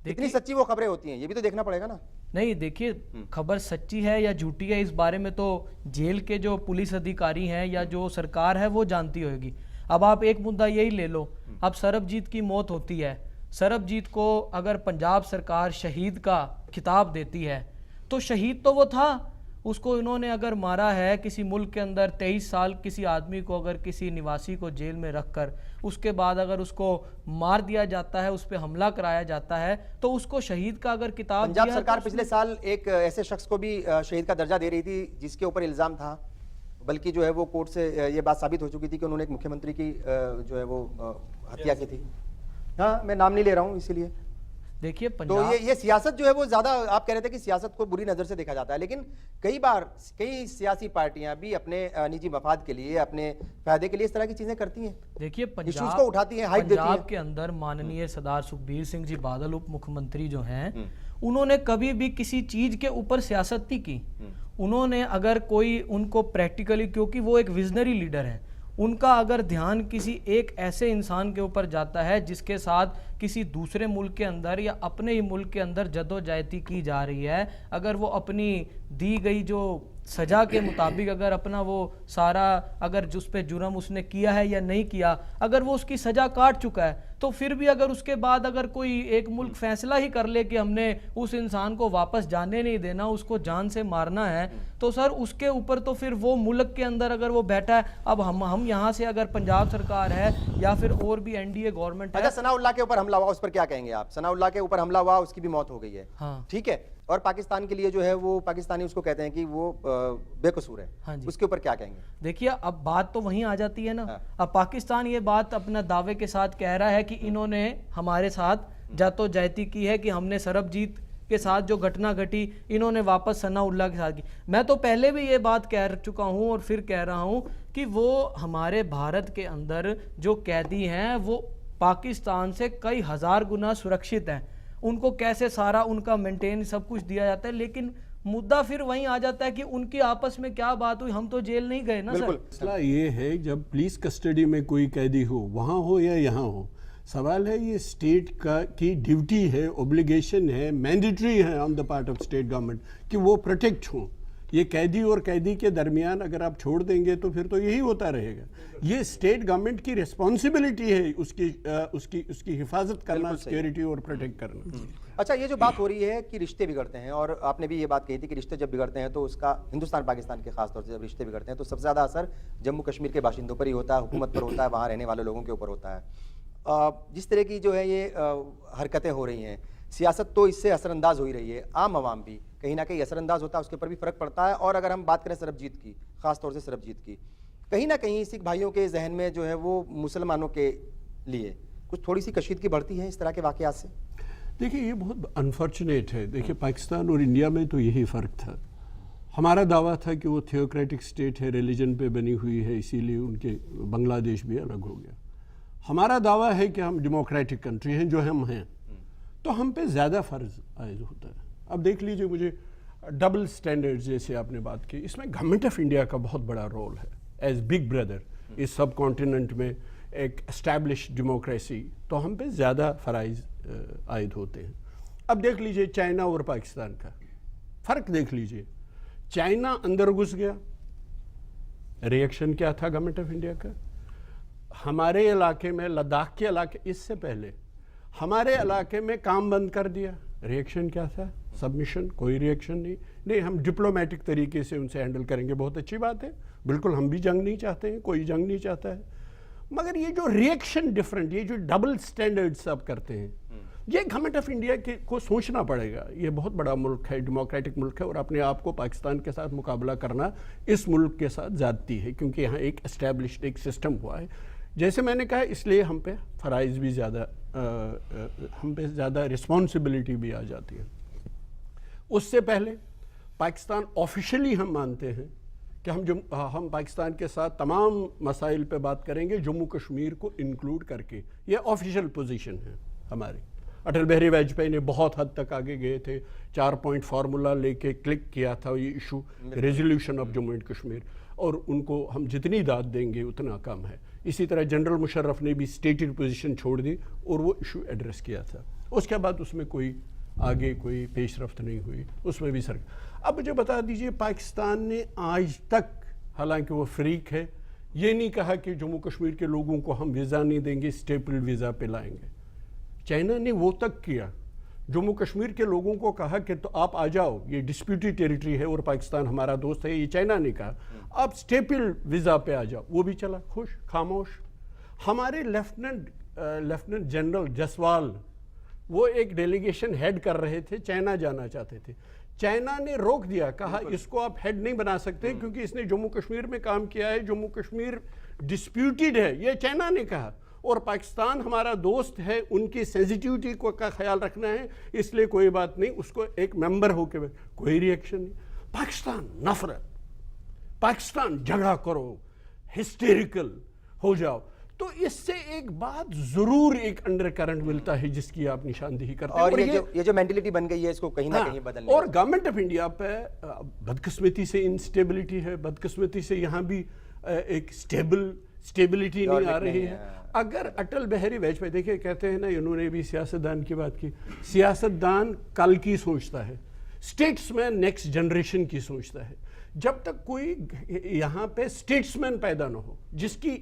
कितनी सच्ची वो खबरें होती हैं, ये भी तो देखना पड़ेगा ना।
नहीं, देखिए, खबर सच्ची है या झूठी है, इस बारे में तो जेल के जो पुलिस अधिकारी हैं या जो सरकार है वो जानती होगी। अब आप एक मुद्दा यही ले लो, अब सरबजीत की मौत होती है, सरबजीत को अगर पंजाब सरकार शहीद का खिताब देती है, तो शहीद तो वो था, उसको इन्होंने अगर मारा है किसी मुल्क के अंदर 23 साल किसी आदमी को, अगर किसी निवासी को जेल में रखकर उसके बाद अगर उसको मार दिया जाता है, उस पर हमला कराया जाता है, तो उसको शहीद का अगर किताब
पंजाब
दिया
सरकार
तो
पिछले साल एक ऐसे शख्स को भी शहीद का दर्जा दे रही थी जिसके ऊपर इल्जाम था, बल्कि जो है वो कोर्ट से ये बात साबित हो चुकी थी कि उन्होंने एक मुख्यमंत्री की जो है वो हत्या की थी। हाँ, मैं नाम नहीं ले रहा हूँ इसीलिए।
देखिए
तो ये सियासत जो है वो ज्यादा, आप कह रहे थे कि सियासत को बुरी नजर से देखा जाता है, लेकिन कई बार कई सियासी पार्टियां भी अपने निजी मफाद के लिए, अपने फायदे के लिए इस तरह की चीजें करती हैं।
देखिए,
इश्यूज को उठाती हैं, हाइप देती हैं।
पंजाब के अंदर माननीय सरदार सुखबीर सिंह जी बादल उप मुख्यमंत्री जो हैं, उन्होंने कभी भी किसी चीज के ऊपर सियासत नहीं की। उन्होंने अगर कोई उनको प्रैक्टिकली, क्योंकि वो एक विजनरी लीडर है, उनका अगर ध्यान किसी एक ऐसे इंसान के ऊपर जाता है जिसके साथ किसी दूसरे मुल्क के अंदर या अपने ही मुल्क के अंदर जद्दोजहदी की जा रही है, अगर वो अपनी दी गई जो सजा के मुताबिक अगर अपना वो सारा अगर जिस पे जुर्म उसने किया है या नहीं किया, अगर वो उसकी सजा काट चुका है, तो फिर भी अगर उसके बाद अगर कोई एक मुल्क फैसला ही कर ले कि हमने उस इंसान को वापस जाने नहीं देना, उसको जान से मारना है, तो सर उसके ऊपर तो फिर वो मुल्क के अंदर अगर वो बैठा है, अब हम यहाँ से अगर पंजाब सरकार है या फिर और भी एनडीए गवर्नमेंट है।
अच्छा, सनाउल्लाह के ऊपर हमला हुआ, उस पर क्या कहेंगे आप? सनाउल्लाह के ऊपर हमला हुआ, उसकी भी मौत हो गई है,
हाँ।
ठीक है, और पाकिस्तान के लिए जो है वो पाकिस्तानी उसको कहते हैं कि वो बेकसूर है,
हाँ जी।
उसके ऊपर क्या कहेंगे?
देखिए अब बात तो वहीं आ जाती है ना।
हाँ।
अब पाकिस्तान ये बात अपना दावे के साथ कह रहा है कि इन्होंने हमारे साथ जातोजहती की है, कि हमने सरबजीत के साथ जो घटना घटी इन्होंने वापस सनाउल्लाह के साथ की। मैं तो पहले भी ये बात कह चुका हूँ और फिर कह रहा हूँ कि वो हमारे भारत के अंदर जो कैदी हैं वो पाकिस्तान से कई हजार गुना सुरक्षित हैं, उनको कैसे सारा उनका मेंटेन सब कुछ दिया जाता है, लेकिन मुद्दा फिर वहीं आ जाता है कि उनकी आपस में क्या बात हुई, हम तो जेल नहीं गए ना सर।
मसला ये है जब पुलिस कस्टडी में कोई कैदी हो, वहाँ हो या यहाँ हो, सवाल है ये स्टेट का की ड्यूटी है, ऑब्लिगेशन है, मैंडेटरी है on the part of state government कि वो प्रोटेक्ट हों। ये कैदी और कैदी के दरमियान अगर आप छोड़ देंगे तो फिर तो यही होता रहेगा। ये स्टेट गवर्नमेंट की रिस्पॉन्सिबिलिटी है उसकी हिफाजत करना, सिक्योरिटी और प्रोटेक्ट करना।
अच्छा, ये जो बात हो रही है कि रिश्ते बिगड़ते हैं, और आपने भी ये बात कही थी कि रिश्ते जब बिगड़ते हैं तो उसका हिंदुस्तान पाकिस्तान के खासतौर से जब रिश्ते बिगड़ते हैं तो सबसे ज़्यादा असर जम्मू कश्मीर के बाशिंदों पर ही होता है, हुकूमत पर होता है, वहाँ रहने वाले लोगों के ऊपर होता है। जिस तरह की जो है ये हरकतें हो रही हैं, सियासत तो इससे असरअंदाज हो ही रही है, आम आवाम भी कहीं ना कहीं असरअंदाज होता है, उसके ऊपर भी फ़र्क पड़ता है। और अगर हम बात करें सरबजीत की, ख़ासतौर से सरबजीत की, कहीं ना कहीं सिख भाइयों के जहन में जो है वो मुसलमानों के लिए कुछ थोड़ी सी कशीदगी बढ़ती है इस तरह के वाक़यात से।
देखिए ये बहुत अनफॉर्चुनेट है। देखिए पाकिस्तान और इंडिया में तो यही फ़र्क था। हमारा दावा था कि वो थियोक्रेटिक स्टेट है, रिलीजन पे बनी हुई है, इसीलिए उनके बांग्लादेश भी अलग हो गया। हमारा दावा है कि हम डेमोक्रेटिक कंट्री हैं, जो हम हैं, तो हम पे ज़्यादा फ़र्ज आयद होता है। अब देख लीजिए, मुझे डबल स्टैंडर्ड जैसे आपने बात की, इसमें गवर्नमेंट ऑफ इंडिया का बहुत बड़ा रोल है एज बिग ब्रदर इस सब कॉन्टिनेंट में, एक एस्टैब्लिश डेमोक्रेसी, तो हम पे ज़्यादा फ़राइज़ आयद होते हैं। अब देख लीजिए चाइना और पाकिस्तान का फ़र्क देख लीजिए। चाइना अंदर घुस गया, रिएक्शन क्या था गवर्नमेंट ऑफ इंडिया का? हमारे इलाके में, लद्दाख के इलाके, इससे पहले हमारे इलाके में काम बंद कर दिया, रिएक्शन क्या था? सबमिशन, कोई रिएक्शन नहीं, हम डिप्लोमेटिक तरीके से उनसे हैंडल करेंगे, बहुत अच्छी बात है, बिल्कुल हम भी जंग नहीं चाहते हैं, कोई जंग नहीं चाहता है। मगर ये जो रिएक्शन डिफरेंट, ये जो डबल स्टैंडर्ड्स आप करते हैं, ये गवर्नमेंट ऑफ इंडिया के को सोचना पड़ेगा। ये बहुत बड़ा मुल्क है, डेमोक्रेटिक मुल्क है, और अपने आप को पाकिस्तान के साथ मुकाबला करना इस मुल्क के साथ ज़्यादती है, क्योंकि यहाँ एक एस्टैब्लिश्ड एक सिस्टम हुआ है। जैसे मैंने कहा, इसलिए हम पे फ़राइज़ भी ज़्यादा, हम पे ज़्यादा रिस्पॉन्सिबिलिटी भी आ जाती है। उससे पहले पाकिस्तान ऑफिशियली हम मानते हैं कि हम पाकिस्तान के साथ तमाम मसाइल पे बात करेंगे, जम्मू कश्मीर को इंक्लूड करके। ये ऑफिशियल पोजीशन है हमारी। अटल बिहारी वाजपेयी ने बहुत हद तक आगे गए थे, 4 पॉइंट फार्मूला लेके क्लिक किया था ये issue, resolution of Jammu and Kashmir, और उनको हम जितनी दाद देंगे उतना कम है। इसी तरह जनरल मुशर्रफ ने भी स्टेटेड पोजीशन छोड़ दी और वो इशू एड्रेस किया था। उसके बाद उसमें कोई आगे कोई पेशरफ्त नहीं हुई, उसमें भी सर। अब मुझे बता दीजिए, पाकिस्तान ने आज तक, हालांकि वो फ्रीक है, ये नहीं कहा कि जम्मू कश्मीर के लोगों को हम वीज़ा नहीं देंगे, स्टेपल वीज़ा पे लाएंगे। चाइना ने वो तक किया, जम्मू कश्मीर के लोगों को कहा कि तो आप आ जाओ, ये डिस्प्यूटेड टेरिटरी है और पाकिस्तान हमारा दोस्त है, ये चाइना ने कहा आप स्टेपल वीज़ा पे आ जाओ, वो भी चला खुश खामोश। हमारे लेफ्टिनेंट जनरल जसवाल, वो एक डेलीगेशन हेड कर रहे थे, चाइना जाना चाहते थे, चाइना ने रोक दिया, कहा इसको आप हेड नहीं बना सकते क्योंकि इसने जम्मू कश्मीर में काम किया है, जम्मू कश्मीर डिस्प्यूटेड है, ये चाइना ने कहा, और पाकिस्तान हमारा दोस्त है, उनकी सेंसिटिविटी को का ख्याल रखना है, इसलिए कोई बात नहीं, उसको एक मेंबर होकर, कोई रिएक्शन नहीं। पाकिस्तान नफरत, पाकिस्तान झगड़ा करो, हिस्टेरिकल हो जाओ, तो इससे एक बात जरूर एक अंडर करंट मिलता है जिसकी आप निशानदेही करते हैं।
और ये जो मेंटलिटी बन गई है, इसको कहीं ना कहीं बदलने।
और गवर्नमेंट ऑफ इंडिया पे बदकिस्मती से इंस्टेबिलिटी है, बदकिस्मती से यहाँ भी एक स्टेबिलिटी नहीं आ रही है। अगर अटल बिहारी वाजपेयी, देखिए कहते हैं ना, इन्होंने भी सियासतदान की बात की, सियासतदान कल की सोचता है, स्टेट्समैन नेक्स्ट जनरेशन की सोचता है। जब तक कोई यहाँ पे स्टेट्समैन पैदा ना हो जिसकी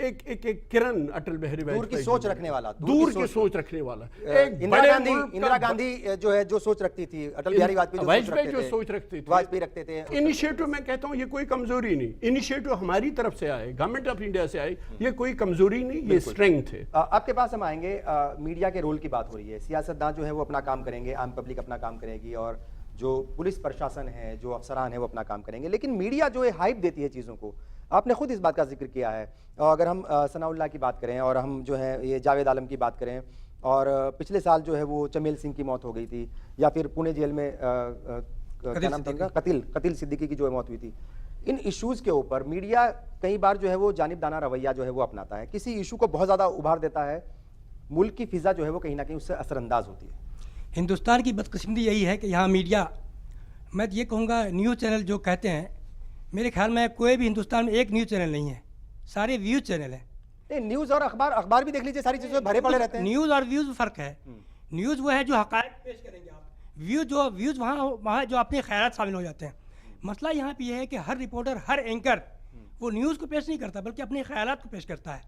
एक किरण अटल बिहारी
दूर की
वाजपेयी
सोच
जी ने,
रखने वाला,
दूर की सोच रखने वाला, एक
इंदिरा
बड़े
गांधी
मुल्क का
इंदिरा गांधी जो है जो सोच रखती थी, अटल बिहारी वाजपेयी जो सोच रखते थे, वाजपेयी रखते थे।
इनिशिएटिव मैं कहता हूँ ये कोई कमजोरी नहीं, इनिशिएटिव हमारी तरफ से आए, गवर्नमेंट ऑफ इंडिया से आए, ये कोई कमजोरी नहीं, ये स्ट्रेंथ है।
आपके पास हम आएंगे, मीडिया के रोल की बात हो रही है, सियासतदान जो है वो अपना काम करेंगे, आम पब्लिक अपना काम करेगी और जो पुलिस प्रशासन है, जो अफसरान है वो अपना काम करेंगे, लेकिन मीडिया जो है हाइप देती है चीज़ों को। आपने खुद इस बात का जिक्र किया है। और अगर हम सनाउल्लाह की बात करें और हम जो है ये जावेद आलम की बात करें, और पिछले साल जो है वो चमेल सिंह की मौत हो गई थी, या फिर पुणे जेल में क्या नाम था उनका, कतिल सिद्दीकी की जो है मौत हुई थी। इन इश्यूज़ के ऊपर मीडिया कई बार जो है वो जानिबदाना रवैया जो है वो अपनाता है, किसी इशू को बहुत ज़्यादा उभार देता है, मुल्क की फिजा जो है वो कहीं ना कहीं उससे असरअंदाज होती है।
हिंदुस्तान की बदकिस्मती यही है कि यहाँ मीडिया, मैं तो ये कहूँगा न्यूज़ चैनल जो कहते हैं, मेरे ख्याल में कोई भी हिंदुस्तान में एक न्यूज़ चैनल नहीं है, सारे व्यूज़ चैनल हैं।
नहीं, न्यूज़ और अखबार भी देख लीजिए, सारी चीज़ें भरे पड़े रहते हैं।
न्यूज़ और व्यूज़ में फ़र्क है। न्यूज़ वो है जो हक़ाइक़ पेश करेंगे आप, व्यूज़ वहाँ जो अपने ख़यालात शामिल हो जाते हैं। मसला यहाँ पे ये है कि हर रिपोर्टर, हर एंकर वो न्यूज़ को पेश नहीं करता बल्कि अपने ख़यालात को पेश करता है।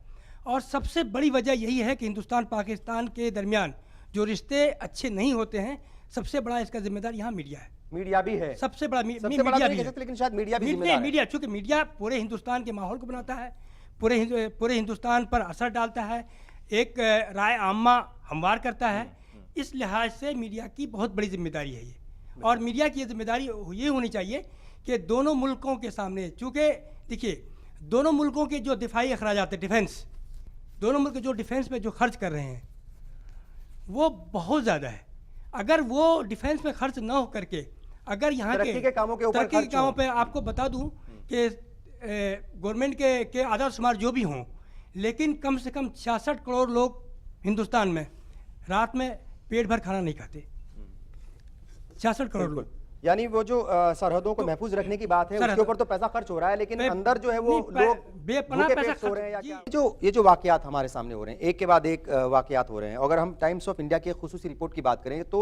और सबसे बड़ी वजह यही है कि हिंदुस्तान पाकिस्तान के दरमियान जो रिश्ते अच्छे नहीं होते हैं, सबसे बड़ा इसका जिम्मेदार यहाँ मीडिया है।
मीडिया भी है
सबसे बड़ा
सबसे बड़ा
मीडिया
तो नहीं
भी
कह
है।
सकते, लेकिन शायद मीडिया भी जिम्मेदार है।
मीडिया, चूँकि मीडिया पूरे हिंदुस्तान के माहौल को बनाता है, पूरे हिंदुस्तान पर असर डालता है, एक राय आम्मा हमवार करता है। इस लिहाज से मीडिया की बहुत बड़ी जिम्मेदारी है ये। और मीडिया की ये जिम्मेदारी ये होनी चाहिए कि दोनों मुल्कों के सामने, चूँकि देखिए दोनों मुल्कों के जो दिफाई अखराजात है, डिफेंस, दोनों मुल्क जो डिफेंस पे जो खर्च कर रहे हैं वो बहुत ज़्यादा है। अगर वो डिफेंस में खर्च ना हो करके अगर यहाँ
तरक्की के कामों के ऊपर
तरक्की के
खर्च
कामों
हो।
पे आपको बता दूं कि गवर्नमेंट के आधार शुमार जो भी हों, लेकिन कम से कम 66 करोड़ लोग हिंदुस्तान में रात में पेट भर खाना नहीं खाते। 66 करोड़ लोग।
यानी वो जो सरहदों को महफूज रखने की बात है, उसके ऊपर तो पैसा खर्च हो रहा है, लेकिन अंदर जो है वो लोग
बेपनाह
भूखे
पैसा
पेट सो रहे हैं या
खर्च-
क्या? ये जो वाकयात हमारे सामने हो रहे हैं, एक के बाद एक वाकयात हो रहे हैं। अगर हम टाइम्स ऑफ इंडिया की खुसूसी रिपोर्ट की बात करें तो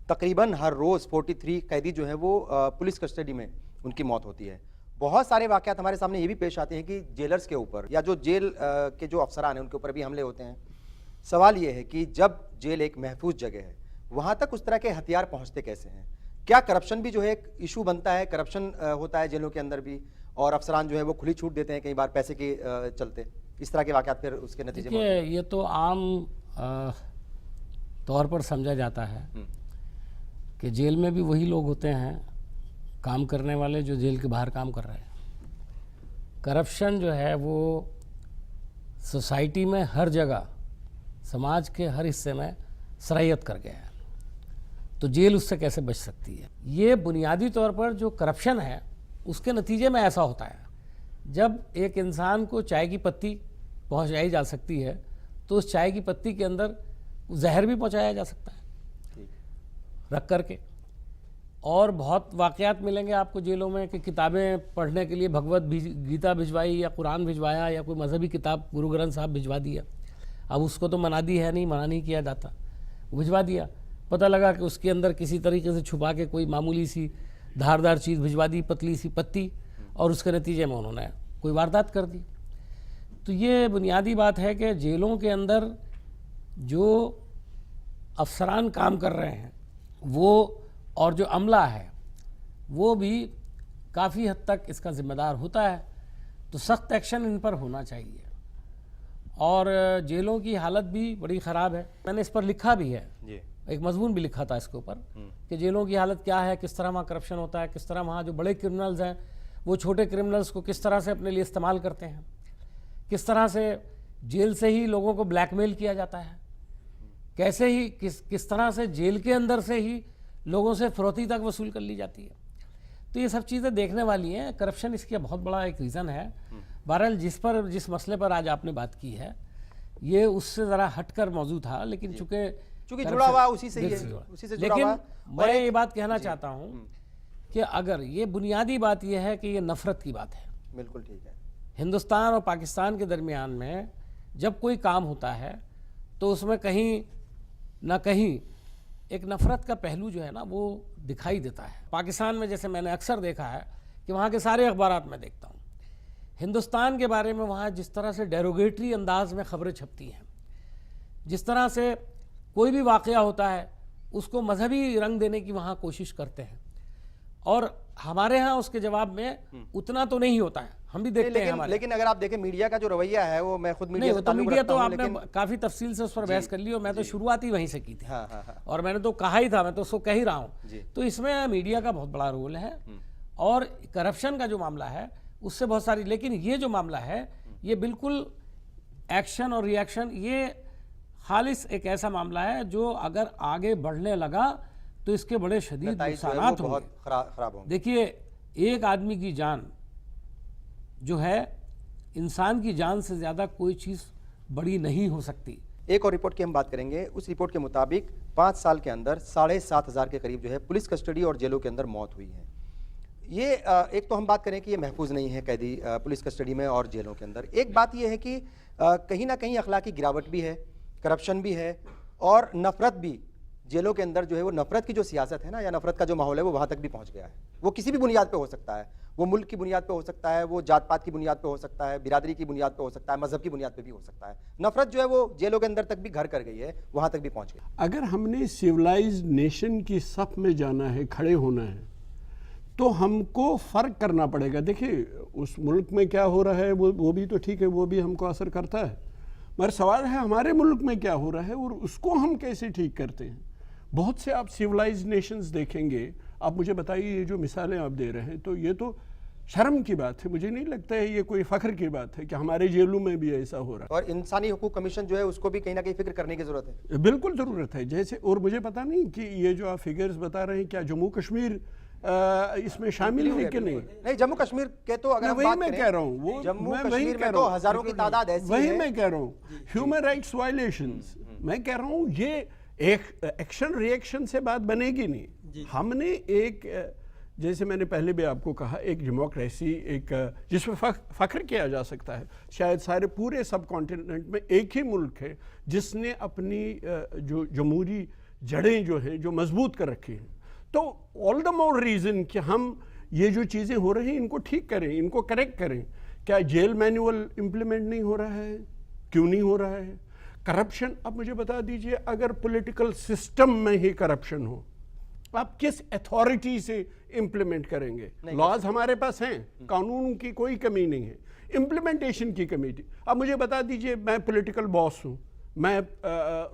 तकरीबन हर रोज 43 कैदी जो है वो पुलिस कस्टडी में उनकी मौत होती है। बहुत सारे वाकयात हमारे सामने ये भी पेश आते हैं कि जेलर्स के ऊपर या जो जेल के जो अफसरान हैं उनके ऊपर भी हमले होते हैं। सवाल ये है कि जब जेल एक महफूज जगह है, वहाँ तक उस तरह के हथियार पहुँचते कैसे हैं? क्या करप्शन भी जो है एक इशू बनता है? करप्शन होता है जेलों के अंदर भी, और अफसरान जो है वो खुली छूट देते हैं कई बार पैसे के चलते। इस तरह के वाकयात फिर उसके नतीजे में
देखिए, ये तो आम तौर पर समझा जाता है कि जेल में भी वही लोग होते हैं काम करने वाले जो जेल के बाहर काम कर रहे हैं। करप्शन जो है वो सोसाइटी में हर जगह, समाज के हर हिस्से में सरायत कर गया है, तो जेल उससे कैसे बच सकती है? ये बुनियादी तौर पर जो करप्शन है उसके नतीजे में ऐसा होता है। जब एक इंसान को चाय की पत्ती पहुंचाई जा सकती है तो उस चाय की पत्ती के अंदर जहर भी पहुंचाया जा सकता है रख करके। और बहुत वाक़यात मिलेंगे आपको जेलों में कि किताबें पढ़ने के लिए भगवत गीता भिजवाई या कुरान भिजवाया या कोई मजहबी किताब गुरु ग्रंथ साहब भिजवा दिया। अब उसको तो मनादी है नहीं, मना नहीं किया जाता, भिजवा दिया। पता लगा कि उसके अंदर किसी तरीके से छुपा के कोई मामूली सी धारदार चीज़ भिजवा दी, पतली सी पत्ती, और उसके नतीजे में उन्होंने कोई वारदात कर दी। तो ये बुनियादी बात है कि जेलों के अंदर जो अफसरान काम कर रहे हैं वो और जो अमला है वो भी काफ़ी हद तक इसका ज़िम्मेदार होता है। तो सख्त एक्शन इन पर होना चाहिए। और जेलों की हालत भी बड़ी ख़राब है। मैंने इस पर लिखा भी है, एक मजमून भी लिखा था इसके ऊपर कि जेलों की हालत क्या है, किस तरह वहाँ करप्शन होता है, किस तरह वहाँ जो बड़े क्रिमिनल्स हैं वो छोटे क्रिमिनल्स को किस तरह से अपने लिए इस्तेमाल करते हैं, किस तरह से जेल से ही लोगों को ब्लैकमेल किया जाता है, कैसे ही किस तरह से जेल के अंदर से ही लोगों से फ़रोती तक वसूल कर ली जाती है। तो ये सब चीज़ें देखने वाली हैं। करप्शन इसका बहुत बड़ा एक रीज़न है। बहरहाल जिस मसले पर आज आपने बात की है ये उससे ज़रा हटकर मौजूद था, लेकिन चूँकि
जुड़ा हुआ उसी से ही, उसी से जुड़ा हुआ।
लेकिन मैं ये बात कहना चाहता हूँ कि अगर ये बुनियादी बात यह है कि ये नफ़रत की बात है।
बिल्कुल ठीक है।
हिंदुस्तान और पाकिस्तान के दरमियान में जब कोई काम होता है तो उसमें कहीं ना कहीं एक नफ़रत का पहलू जो है ना वो दिखाई देता है। पाकिस्तान में जैसे मैंने अक्सर देखा है कि वहाँ के सारे अखबारात मैं देखता हूँ, हिंदुस्तान के बारे में वहाँ जिस तरह से डेरोगेटरी अंदाज में खबरें छपती हैं, जिस तरह से कोई भी वाक़या होता है उसको मजहबी रंग देने की वहाँ कोशिश करते हैं, और हमारे यहाँ उसके जवाब में उतना तो नहीं होता है, हम भी देखते हैं हमारे।
लेकिन अगर आप देखें मीडिया का जो रवैया है, वो मैं खुद मीडिया
नहीं,
से
तो
ताल्लुक
मीडिया
रखता
तो
हूं,
आपने
लेकिन
काफ़ी तफसील से उस पर बहस कर ली, और मैं तो शुरुआत ही वहीं से की थी।
हाँ हाँ हाँ
और मैंने तो कहा ही था, मैं तो उसको कह ही रहा
जी।
हूँ। तो इसमें मीडिया का बहुत बड़ा रोल है, और करप्शन का जो मामला है उससे बहुत सारी, लेकिन ये जो मामला है ये बिल्कुल एक्शन और रिएक्शन, ये खालिस एक ऐसा मामला है जो अगर आगे बढ़ने लगा तो इसके बड़े शदीद
नताइज जो है वो
नुकसानात
बहुत
होंगे।
खराब होंगे।
देखिए, एक आदमी की जान जो है, इंसान की जान से ज़्यादा कोई चीज़ बड़ी नहीं हो सकती।
एक और रिपोर्ट की हम बात करेंगे। उस रिपोर्ट के मुताबिक 5 साल के अंदर 7,500 के करीब जो है पुलिस कस्टडी और जेलों के अंदर मौत हुई है। ये एक तो हम बात करें कि ये महफूज नहीं है कैदी पुलिस कस्टडी में और जेलों के अंदर। एक बात ये है कि कहीं ना कहीं अखलाकी गिरावट भी है, करप्शन भी है, और नफरत भी जेलों के अंदर जो है, वो नफरत की जो सियासत है ना, या नफरत का जो माहौल है, वो वहाँ तक भी पहुँच गया है। वो किसी भी बुनियाद पे हो सकता है, वो मुल्क की बुनियाद पे हो सकता है, वो जात पात की बुनियाद पे हो सकता है, बिरादरी की बुनियाद पे हो सकता है, मजहब की बुनियाद पे भी हो सकता है। नफरत जो है वो जेलों के अंदर तक भी घर कर गई है, वहाँ तक भी पहुँच गई।
अगर हमने सिविलाइज्ड नेशन की सफ में जाना है, खड़े होना है, तो हमको फ़र्क करना पड़ेगा। देखिए, उस मुल्क में क्या हो रहा है वो भी तो ठीक है, वो भी हमको असर करता है, मगर सवाल है हमारे मुल्क में क्या हो रहा है और उसको हम कैसे ठीक करते हैं। बहुत से आप सिविलाइज्ड नेशंस देखेंगे, आप मुझे बताइए, ये जो मिसालें आप दे रहे हैं, तो ये तो शर्म की बात है। मुझे नहीं लगता है ये कोई फ़ख्र की बात है कि हमारे जेलों में भी ऐसा हो रहा है।
और इंसानी हुकूक कमीशन जो है उसको भी कहीं ना कहीं फिक्र करने की जरूरत है।
बिल्कुल ज़रूरत है। जैसे, और मुझे पता नहीं कि ये जो आप फिगर्स बता रहे हैं, क्या जम्मू कश्मीर इसमें शामिल है कि नहीं?
नहीं, जम्मू कश्मीर के तो अगर हम
वही
बात
मैं
करें,
कह रहा हूँ, वो
जम्मू
मैं वही
कश्मीर
कह
में
रहा
तो
हूँ,
हजारों की तादाद ऐसी
वही
है।
मैं कह रहा हूँ, ह्यूमन राइट्स वायलेशंस। मैं कह रहा हूँ ये एक एक्शन रिएक्शन से बात बनेगी नहीं। हमने एक, जैसे मैंने पहले भी आपको कहा, एक डेमोक्रेसी, एक जिसमें फ़ख्र किया जा सकता है। शायद सारे पूरे सब कॉन्टिनेंट में एक ही मुल्क है जिसने अपनी जो जमहूरी जड़ें जो हैं, जो मजबूत कर रखी हैं। तो ऑल द मोर रीज़न कि हम ये जो चीज़ें हो रही हैं इनको ठीक करें, इनको करेक्ट करें। क्या जेल मैनुअल इम्प्लीमेंट नहीं हो रहा है? क्यों नहीं हो रहा है? करप्शन, अब मुझे बता दीजिए, अगर पॉलिटिकल सिस्टम में ही करप्शन हो, आप किस अथॉरिटी से इम्प्लीमेंट करेंगे? लॉज हमारे पास हैं, कानून की कोई कमी नहीं है, इम्प्लीमेंटेशन की कमी। अब मुझे बता दीजिए, मैं पॉलिटिकल बॉस हूँ, मैं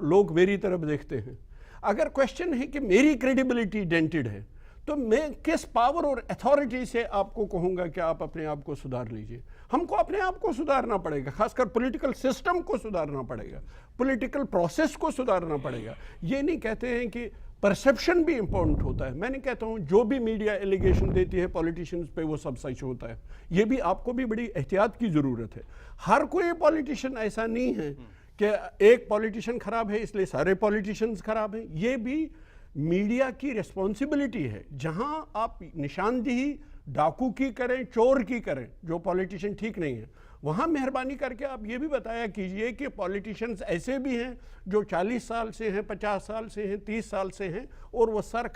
लोग मेरी तरफ देखते हैं, अगर क्वेश्चन है कि मेरी क्रेडिबिलिटी डेंटेड है, तो मैं किस पावर और अथॉरिटी से आपको कहूँगा कि आप अपने आप को सुधार लीजिए? हमको अपने आप को सुधारना पड़ेगा, खासकर पॉलिटिकल सिस्टम को सुधारना पड़ेगा, पॉलिटिकल प्रोसेस को सुधारना पड़ेगा। ये नहीं कहते हैं कि परसेप्शन भी इम्पोर्टेंट होता है। मैं नहीं कहता हूँ जो भी मीडिया एलिगेशन देती है पॉलिटिशियंस पे वो सब सच होता है। ये भी आपको भी बड़ी एहतियात की ज़रूरत है। हर कोई पॉलिटिशियन ऐसा नहीं है कि एक पॉलिटिशियन खराब है इसलिए सारे पॉलिटिशियंस खराब हैं। ये भी मीडिया की रिस्पॉन्सिबिलिटी है। जहां आप निशानदेही डाकू की करें, चोर की करें, जो पॉलिटिशियन ठीक नहीं है, वहाँ मेहरबानी करके आप ये भी बताया कीजिए कि पॉलिटिशियंस ऐसे भी हैं जो 40 साल से हैं, 50 साल से हैं, 30 साल से हैं, और वो सर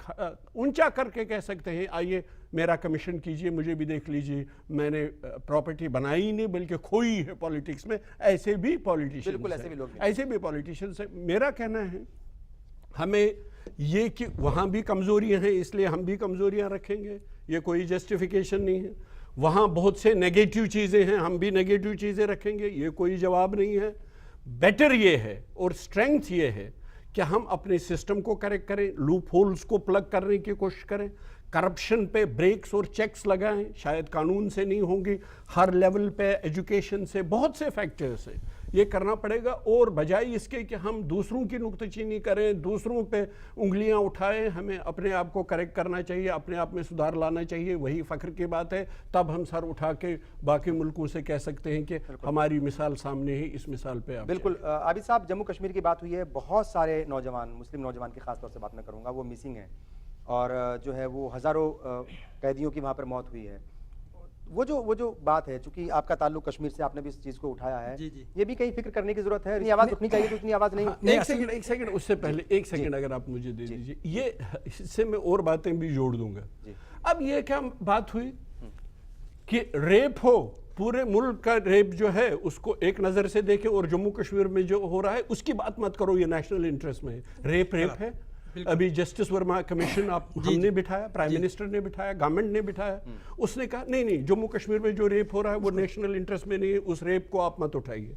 ऊंचा करके कह सकते हैं आइए मेरा कमीशन कीजिए, मुझे भी देख लीजिए, मैंने प्रॉपर्टी बनाई ही नहीं बल्कि खोई है पॉलिटिक्स में। ऐसे भी पॉलिटिशियंस,
बिल्कुल ऐसे भी लोग,
ऐसे भी पॉलिटिशियंस हैं। मेरा कहना है हमें ये कि वहाँ भी कमज़ोरियाँ हैं इसलिए हम भी कमज़ोरियाँ रखेंगे, ये कोई जस्टिफिकेशन नहीं है। वहाँ बहुत से नेगेटिव चीज़ें हैं, हम भी नेगेटिव चीज़ें रखेंगे, ये कोई जवाब नहीं है। बेटर ये है और स्ट्रेंथ ये है कि हम अपने सिस्टम को करेक्ट करें, लूप होल्स को प्लग करने की कोशिश करें, करप्शन पे ब्रेक्स और चेक्स लगाएं। शायद कानून से नहीं होंगी, हर लेवल पे, एजुकेशन से, बहुत से फैक्टर्स से ये करना पड़ेगा। और बजाय इसके कि हम दूसरों की नुक्ताचीनी करें, दूसरों पे उंगलियां उठाएं, हमें अपने आप को करेक्ट करना चाहिए, अपने आप में सुधार लाना चाहिए। वही फ़ख्र की बात है। तब हम सर उठा के बाकी मुल्कों से कह सकते हैं कि हमारी मिसाल सामने है, इस मिसाल पे आप।
बिल्कुल आबिद साहब, जम्मू कश्मीर की बात हुई है, बहुत सारे नौजवान, मुस्लिम नौजवान की खासतौर से बात मैं करूँगा, वो मिसिंग हैं, और जो है वो हज़ारों कैदियों की वहाँ पर मौत हुई है। वो जो बात है, चूंकि आपका ताल्लुक कश्मीर से, आपने भी इस चीज़ को उठाया है, ये भी कहीं फिक्र करने की जरूरत है। इतनी आवाज़ उठनी चाहिए तो इतनी आवाज़ नहीं।
एक सेकंड उससे पहले एक सेकंड अगर आप मुझे दे दीजिए, ये इससे मैं और बातें भी जोड़ दूंगा। अब ये क्या बात हुई कि रेप हो, पूरे मुल्क का रेप जो है उसको एक नज़र से देखें, और जम्मू कश्मीर में जो हो रहा है उसकी बात मत करो, ये नेशनल इंटरेस्ट में है। रेप है। अभी जस्टिस वर्मा कमीशन हमने बिठाया, प्राइम मिनिस्टर ने बिठाया, गवर्नमेंट ने बिठाया। उसने कहा नहीं, जम्मू कश्मीर में जो रेप हो रहा है वो नेशनल इंटरेस्ट में नहीं है, उस रेप को आप मत उठाइए।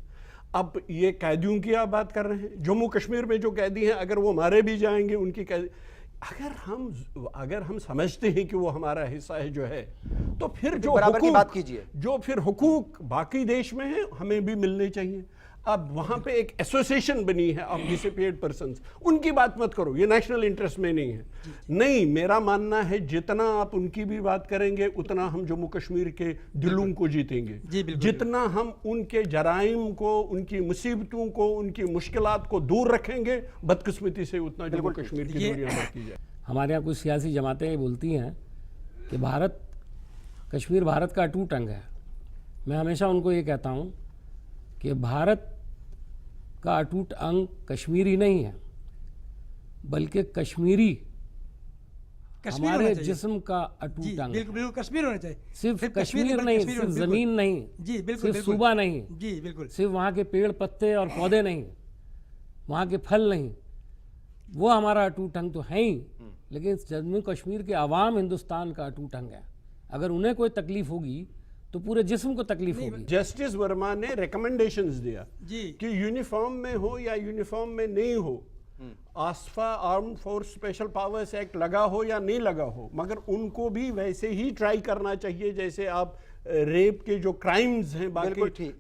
अब ये कैदियों की आप बात कर रहे हैं, जम्मू कश्मीर में जो कैदी हैं अगर वो मारे भी जाएंगे, उनकी कैदी, अगर हम समझते हैं कि वो हमारा हिस्सा है जो है, तो फिर जो
बराबर की
हुकूक,
बात कीजिए।
जो फिर हुकूक बाकी देश में है हमें भी मिलने चाहिए। अब वहां पे एक एसोसिएशन बनी है ऑफ डिसअपीयर्ड पर्संस, उनकी बात मत करो, ये नेशनल इंटरेस्ट में नहीं है। नहीं, मेरा मानना है जितना आप उनकी भी बात करेंगे उतना हम जम्मू कश्मीर के दिलों को जीतेंगे। जितना हम उनके जराइम को, उनकी मुसीबतों को, उनकी मुश्किलात को दूर रखेंगे, बदकिस्मती से उतना जम्मू कश्मीर की दुनिया बढ़ती जाए।
हमारे यहाँ कुछ सियासी जमातें ये बोलती हैं कि कश्मीर भारत का अटूट अंग है। मैं हमेशा उनको ये कहता हूँ कि भारत का अटूट अंग कश्मीरी नहीं है, बल्कि कश्मीरी हमारे जिस्म का अटूट अंग।
बिल्कुल कश्मीर होना चाहिए।
सिर्फ कश्मीर नहीं, सिर्फ जमीन नहीं,
जी बिल्कुल,
सिर्फ सूबा नहीं,
जी बिल्कुल,
सिर्फ वहाँ के पेड़ पत्ते और पौधे नहीं, वहाँ के फल नहीं, वो हमारा अटूट अंग तो है ही, लेकिन जम्मू कश्मीर के अवाम हिंदुस्तान का अटूट अंग है। अगर उन्हें कोई तकलीफ होगी तो पूरे जिस्म को तकलीफ होगी।
जस्टिस वर्मा ने रिकमेंडेशंस दिया कि यूनिफॉर्म में हो या यूनिफॉर्म में नहीं हो, AFSPA armed forces special powers act लगा हो या नहीं लगा हो, मगर उनको भी वैसे ही ट्राई करना चाहिए जैसे आप रेप के जो क्राइम्स हैं बाकी।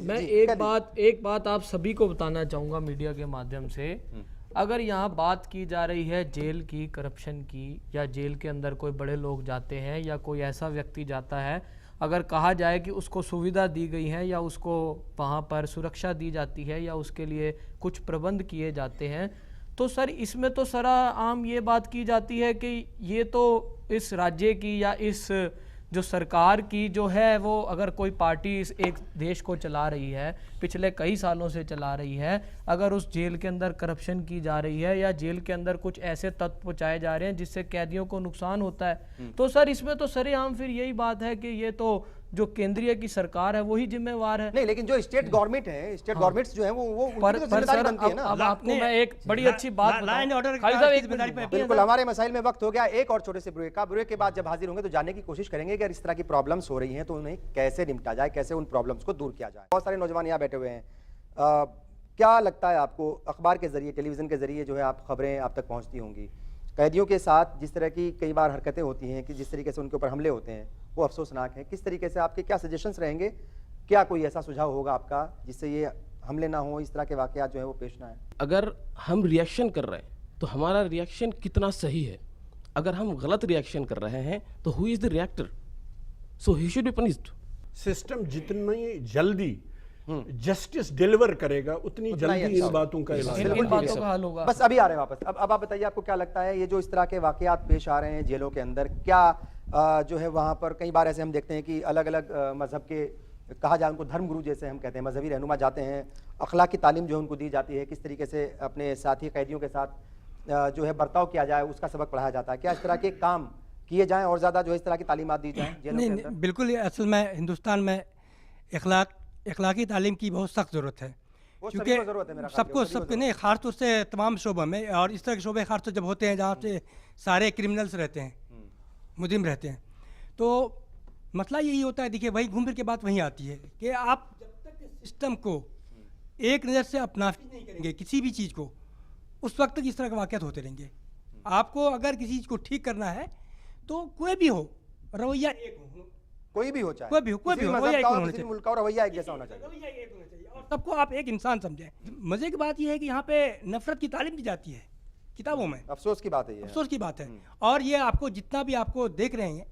मैं एक बात आप सभी को बताना चाहूँगा मीडिया के माध्यम से। अगर यहाँ बात की जा रही है जेल की, करप्शन की, या जेल के अंदर कोई बड़े लोग जाते हैं या कोई ऐसा व्यक्ति जाता है, अगर कहा जाए कि उसको सुविधा दी गई है या उसको वहाँ पर सुरक्षा दी जाती है या उसके लिए कुछ प्रबंध किए जाते हैं, तो सर इसमें तो सराआम ये बात की जाती है कि ये तो इस राज्य की या इस जो सरकार की जो है, वो अगर कोई पार्टी इस एक देश को चला रही है, पिछले कई सालों से चला रही है, अगर उस जेल के अंदर करप्शन की जा रही है या जेल के अंदर कुछ ऐसे तत्व पहुंचाए जा रहे हैं जिससे कैदियों को नुकसान होता है, तो सर इसमें तो सरेआम फिर यही बात है कि ये तो जो केंद्रीय की सरकार है वही जिम्मेवार है।
नहीं, लेकिन जो स्टेट गवर्नमेंट है, स्टेट गवर्नमेंट्स जो है वो
पर सर अब आपको मैं एक बड़ी अच्छी बात
बिल्कुल, हमारे मसाइल में वक्त हो गया। एक और छोटे से ब्रेक का, ब्रेक के बाद जब हाजिर होंगे तो जानने की कोशिश करेंगे कि अगर इस तरह की प्रॉब्लम्स हो रही हैं तो उन्हें कैसे निपटा जाए, कैसे उन प्रॉब्लम्स को दूर किया जाए। बहुत सारे नौजवान यहाँ बैठे हुए हैं, क्या लगता है आपको, अखबार के जरिए, टेलीविजन के जरिए जो है आप खबरें आप तक पहुँचती होंगी, कैदियों के साथ जिस तरह की कई बार हरकतें होती हैं कि जिस तरीके से उनके ऊपर हमले होते हैं वो अफसोसनाक है, किस तरीके से आपके क्या सजेशंस रहेंगे, क्या कोई ऐसा सुझाव होगा आपका जिससे ये हमले ना हो, इस तरह के वाकयात जो है वो पेश ना आए?
अगर हम रिएक्शन कर रहे हैं तो हमारा रिएक्शन कितना सही है, अगर हम गलत रिएक्शन कर रहे हैं तो who is the reactor, so he should be punished.
System जितनी जल्दी जस्टिस डिलीवर करेगा उतनी जल्दी इन बातों का
हल होगा।
बस अभी आ रहे हैं वापस। अब आप बताइए, आपको क्या लगता है ये जो इस तरह के वाकयात पेश आ रहे हैं जेलों के अंदर, क्या जो है वहाँ पर कई बार ऐसे हम देखते हैं कि अलग अलग मजहब के, कहा जाए उनको धर्मगुरु जैसे हम कहते हैं, मजहबी रहनुमा जाते हैं, अखलाकी तालीम जो उनको दी जाती है, किस तरीके से अपने साथी कैदियों के साथ जो है बर्ताव किया जाए उसका सबक पढ़ाया जाता है, क्या इस तरह के काम किए जाएँ और ज़्यादा जो है इस तरह की तालीमात दी जाएँ जेलों के अंदर?
बिल्कुल, असल में हिंदुस्तान में इखलाकी तालीम की बहुत सख्त ज़रूरत है, क्योंकि सबको नहीं, खास तौर से तमाम शोबों में, और इस तरह के शोबे खास तौर जब होते हैं जहाँ से सारे क्रिमिनल्स रहते हैं, मुजरिम रहते हैं, तो मसला यही होता है। देखिए, वही घूम फिर के बात वहीं आती है कि आप जब तक सिस्टम को एक नज़र से अपनाफी नहीं करेंगे किसी भी चीज़ को, उस वक्त तक इस तरह के वाक़यात होते रहेंगे। आपको अगर किसी चीज़ को ठीक करना है तो कोई भी हो, रवैया एक हो,
कोई भी हो, चाहे
कोई भी हो,
मुल्क का रवैया एक जैसा होना चाहिए,
और सबको आप एक इंसान समझें। मज़े की बात यह है कि यहाँ पे नफरत की तालीम दी जाती है किताबों में।
अफसोस की बात है ये,
अफसोस की बात है। और ये आपको जितना भी आपको देख रहे हैं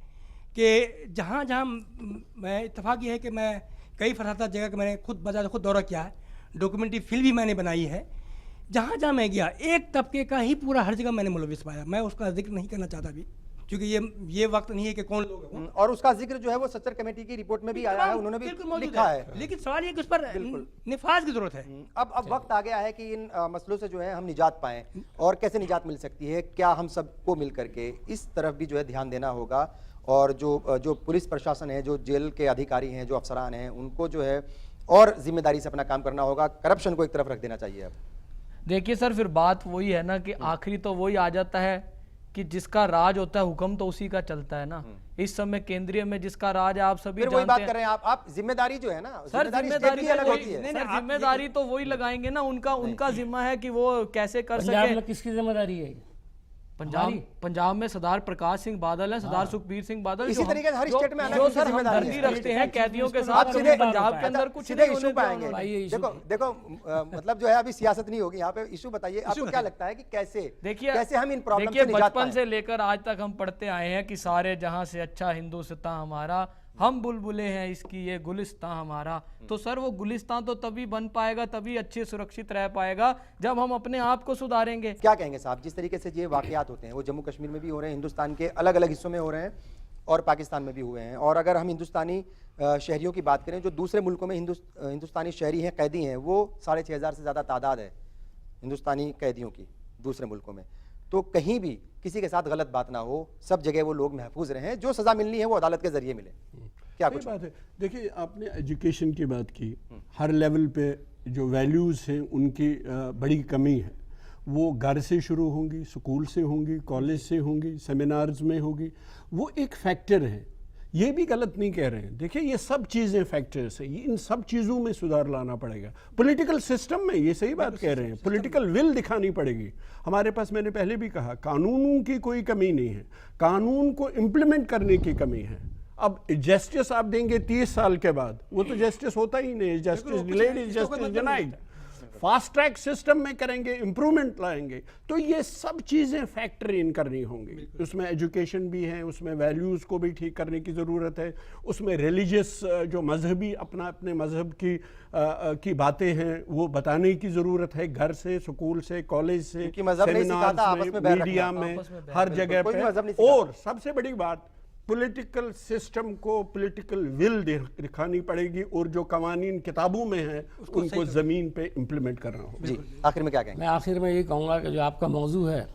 कि जहाँ जहाँ मैं इत्तेफाक ये है कि मैं कई फरसात जगह का मैंने खुद दौरा किया है, डॉक्यूमेंट्री फिल्म भी मैंने बनाई है, जहाँ जहाँ मैं गया एक तबके का ही पूरा हर जगह मैंने मुलविस पाया। मैं उसका जिक्र नहीं करना चाहता भी, क्योंकि ये वक्त नहीं है कि कौन लोग हैं, और
उसका जिक्र जो है वो सच्चर कमेटी की रिपोर्ट में भी आया है, उन्होंने भी लिखा है।
लेकिन सवाल ये कि उस पर निफाज की जरूरत है।
अब वक्त आ गया है कि इन मसलों से जो है हम निजात पाएं, और कैसे निजात मिल सकती है, क्या हम सबको मिल करके इस तरफ भी जो है ध्यान देना होगा और जो पुलिस प्रशासन है, जो जेल के अधिकारी हैं, जो अफसरान हैं, उनको जो है और जिम्मेदारी से अपना काम करना होगा, करप्शन को एक तरफ रख देना चाहिए। अब
देखिए सर, फिर बात वही है ना कि आखिरी तो वही आ जाता है कि जिसका राज होता है हुक्म तो उसी का चलता है ना। इस समय केंद्रीय में जिसका राज है, आप सभी
फिर वही
जानते
बात
हैं।
कर रहे हैं आप जिम्मेदारी जो है ना,
सर
जिम्मेदारी अलग होती है।
जिम्मेदारी तो वही लगाएंगे ना, उनका जिम्मा है कि वो कैसे कर
पंजाब
सके।
में किसकी जिम्मेदारी है ये?
पंजाब में सरदार प्रकाश सिंह बादल है, सरदार सुखबीर सिंह बादल,
इसी तरीके से हर स्टेट में अलग
जो
अलग
सर
जिम्मेदारी
हमदर्दी
है।
रखते हैं कैदियों के
आप
साथ,
सीधे
पंजाब के अंदर कुछ
सीधे
नहीं
इशू
होने
पे
दिया
आएंगे।
उन्होंने।
देखो मतलब जो है अभी सियासत नहीं होगी यहाँ पे, इशू बताइए आपको क्या लगता है कि कैसे हम इन प्रॉब्लम से निजात
बचपन
पाएं?
से लेकर आज तक हम पढ़ते आए हैं कि सारे जहां से अच्छा हिंदुस्तान हमारा, हम बुलबुलें हैं इसकी ये गुलिस्तान हमारा। तो सर वो गुलिस्तान तो तभी बन पाएगा, तभी अच्छे सुरक्षित रह पाएगा जब हम अपने आप को सुधारेंगे।
क्या कहेंगे साहब, जिस तरीके से ये वाकयात होते हैं वो जम्मू कश्मीर में भी हो रहे हैं, हिंदुस्तान के अलग अलग हिस्सों में हो रहे हैं और पाकिस्तान में भी हुए हैं। और अगर हम हिंदुस्तानी शहरियों की बात करें, जो दूसरे मुल्कों में हिंदुस्तानी शहरी हैं, कैदी हैं, वो 6,500 से ज़्यादा तादाद है हिंदुस्तानी कैदियों की दूसरे मुल्कों में। तो कहीं भी किसी के साथ गलत बात ना हो, सब जगह वो लोग महफूज रहें, जो सज़ा मिलनी है वो अदालत के जरिए मिले। क्या
सही
कुछ
बात है। देखिए, आपने एजुकेशन की बात की, हर लेवल पे जो वैल्यूज़ हैं उनकी बड़ी कमी है। वो घर से शुरू होंगी, स्कूल से होंगी, कॉलेज से होंगी, सेमिनार्स में होगी, वो एक फैक्टर है। ये भी गलत नहीं कह रहे हैं। देखिए, ये सब चीज़ें फैक्टर्स हैं, इन सब चीज़ों में सुधार लाना पड़ेगा। पॉलिटिकल सिस्टम में, ये सही बात कह रहे हैं, पॉलिटिकल विल दिखानी पड़ेगी हमारे पास। मैंने पहले भी कहा, कानूनों की कोई कमी नहीं है, कानून को इम्प्लीमेंट करने की कमी है। अब जस्टिस आप देंगे 30 साल के बाद, वो तो जस्टिस होता ही नहीं है। Justice delayed is justice denied. Fast track system में करेंगे, इंप्रूवमेंट लाएंगे, तो ये सब चीज़ें फैक्टर इन करनी होंगी। उसमें एजुकेशन भी है, उसमें वैल्यूज़ को भी ठीक करने की ज़रूरत है, उसमें रिलीजियस जो मजहबी अपने मजहब की बातें हैं वो बताने की ज़रूरत है, घर से, स्कूल से, कॉलेज से, सेमिनार्स में, मीडिया में, हर जगह पे। और सबसे बड़ी बात, पॉलिटिकल सिस्टम को पॉलिटिकल विल दिखानी पड़ेगी और जो कवानीन किताबों में है उनको ज़मीन पे इम्प्लीमेंट करना होगा।
जी, आखिर में क्या कहेंगे?
मैं आखिर में ये कहूँगा कि जो आपका मौजू है,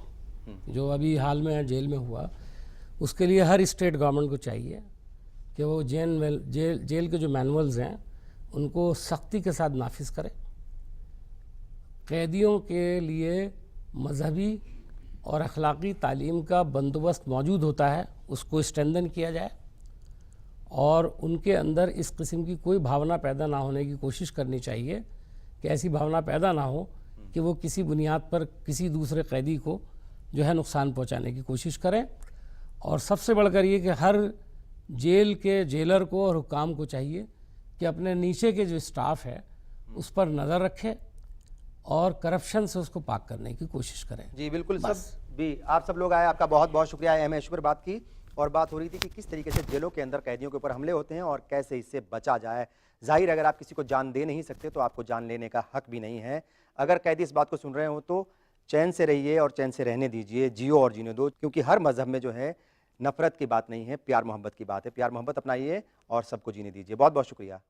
जो अभी हाल में जेल में हुआ, उसके लिए हर स्टेट गवर्नमेंट को चाहिए कि वो जेल के जो मैनुअल्स हैं उनको सख्ती के साथ नाफिज करें। कैदियों के लिए मजहबी और अखलाकी तालीम का बंदोबस्त मौजूद होता है, उसको स्ट्रेंथन किया जाए और उनके अंदर इस किस्म की कोई भावना पैदा ना होने की कोशिश करनी चाहिए कि ऐसी भावना पैदा ना हो कि वो किसी बुनियाद पर किसी दूसरे कैदी को जो है नुकसान पहुंचाने की कोशिश करें। और सबसे बढ़कर ये कि हर जेल के जेलर को और हुक्काम को चाहिए कि अपने नीचे के जो स्टाफ है उस पर नज़र रखे और करप्शन से उसको पाक करने की कोशिश करें।
जी बिल्कुल, सब भी आप सब लोग आए, आपका बहुत बहुत शुक्रिया। अहम इशू पर बात की और बात हो रही थी कि किस तरीके से जेलों के अंदर कैदियों के ऊपर हमले होते हैं और कैसे इससे बचा जाए। जाहिर अगर आप किसी को जान दे नहीं सकते तो आपको जान लेने का हक भी नहीं है। अगर कैदी इस बात को सुन रहे हो तो चैन से रहिए और चैन से रहने दीजिए, जियो और जीने दो, क्योंकि हर मजहब में जो है नफरत की बात नहीं है, प्यार मोहब्बत की बात है। प्यार मोहब्बत अपनाइए और सबको जीने दीजिए। बहुत बहुत शुक्रिया।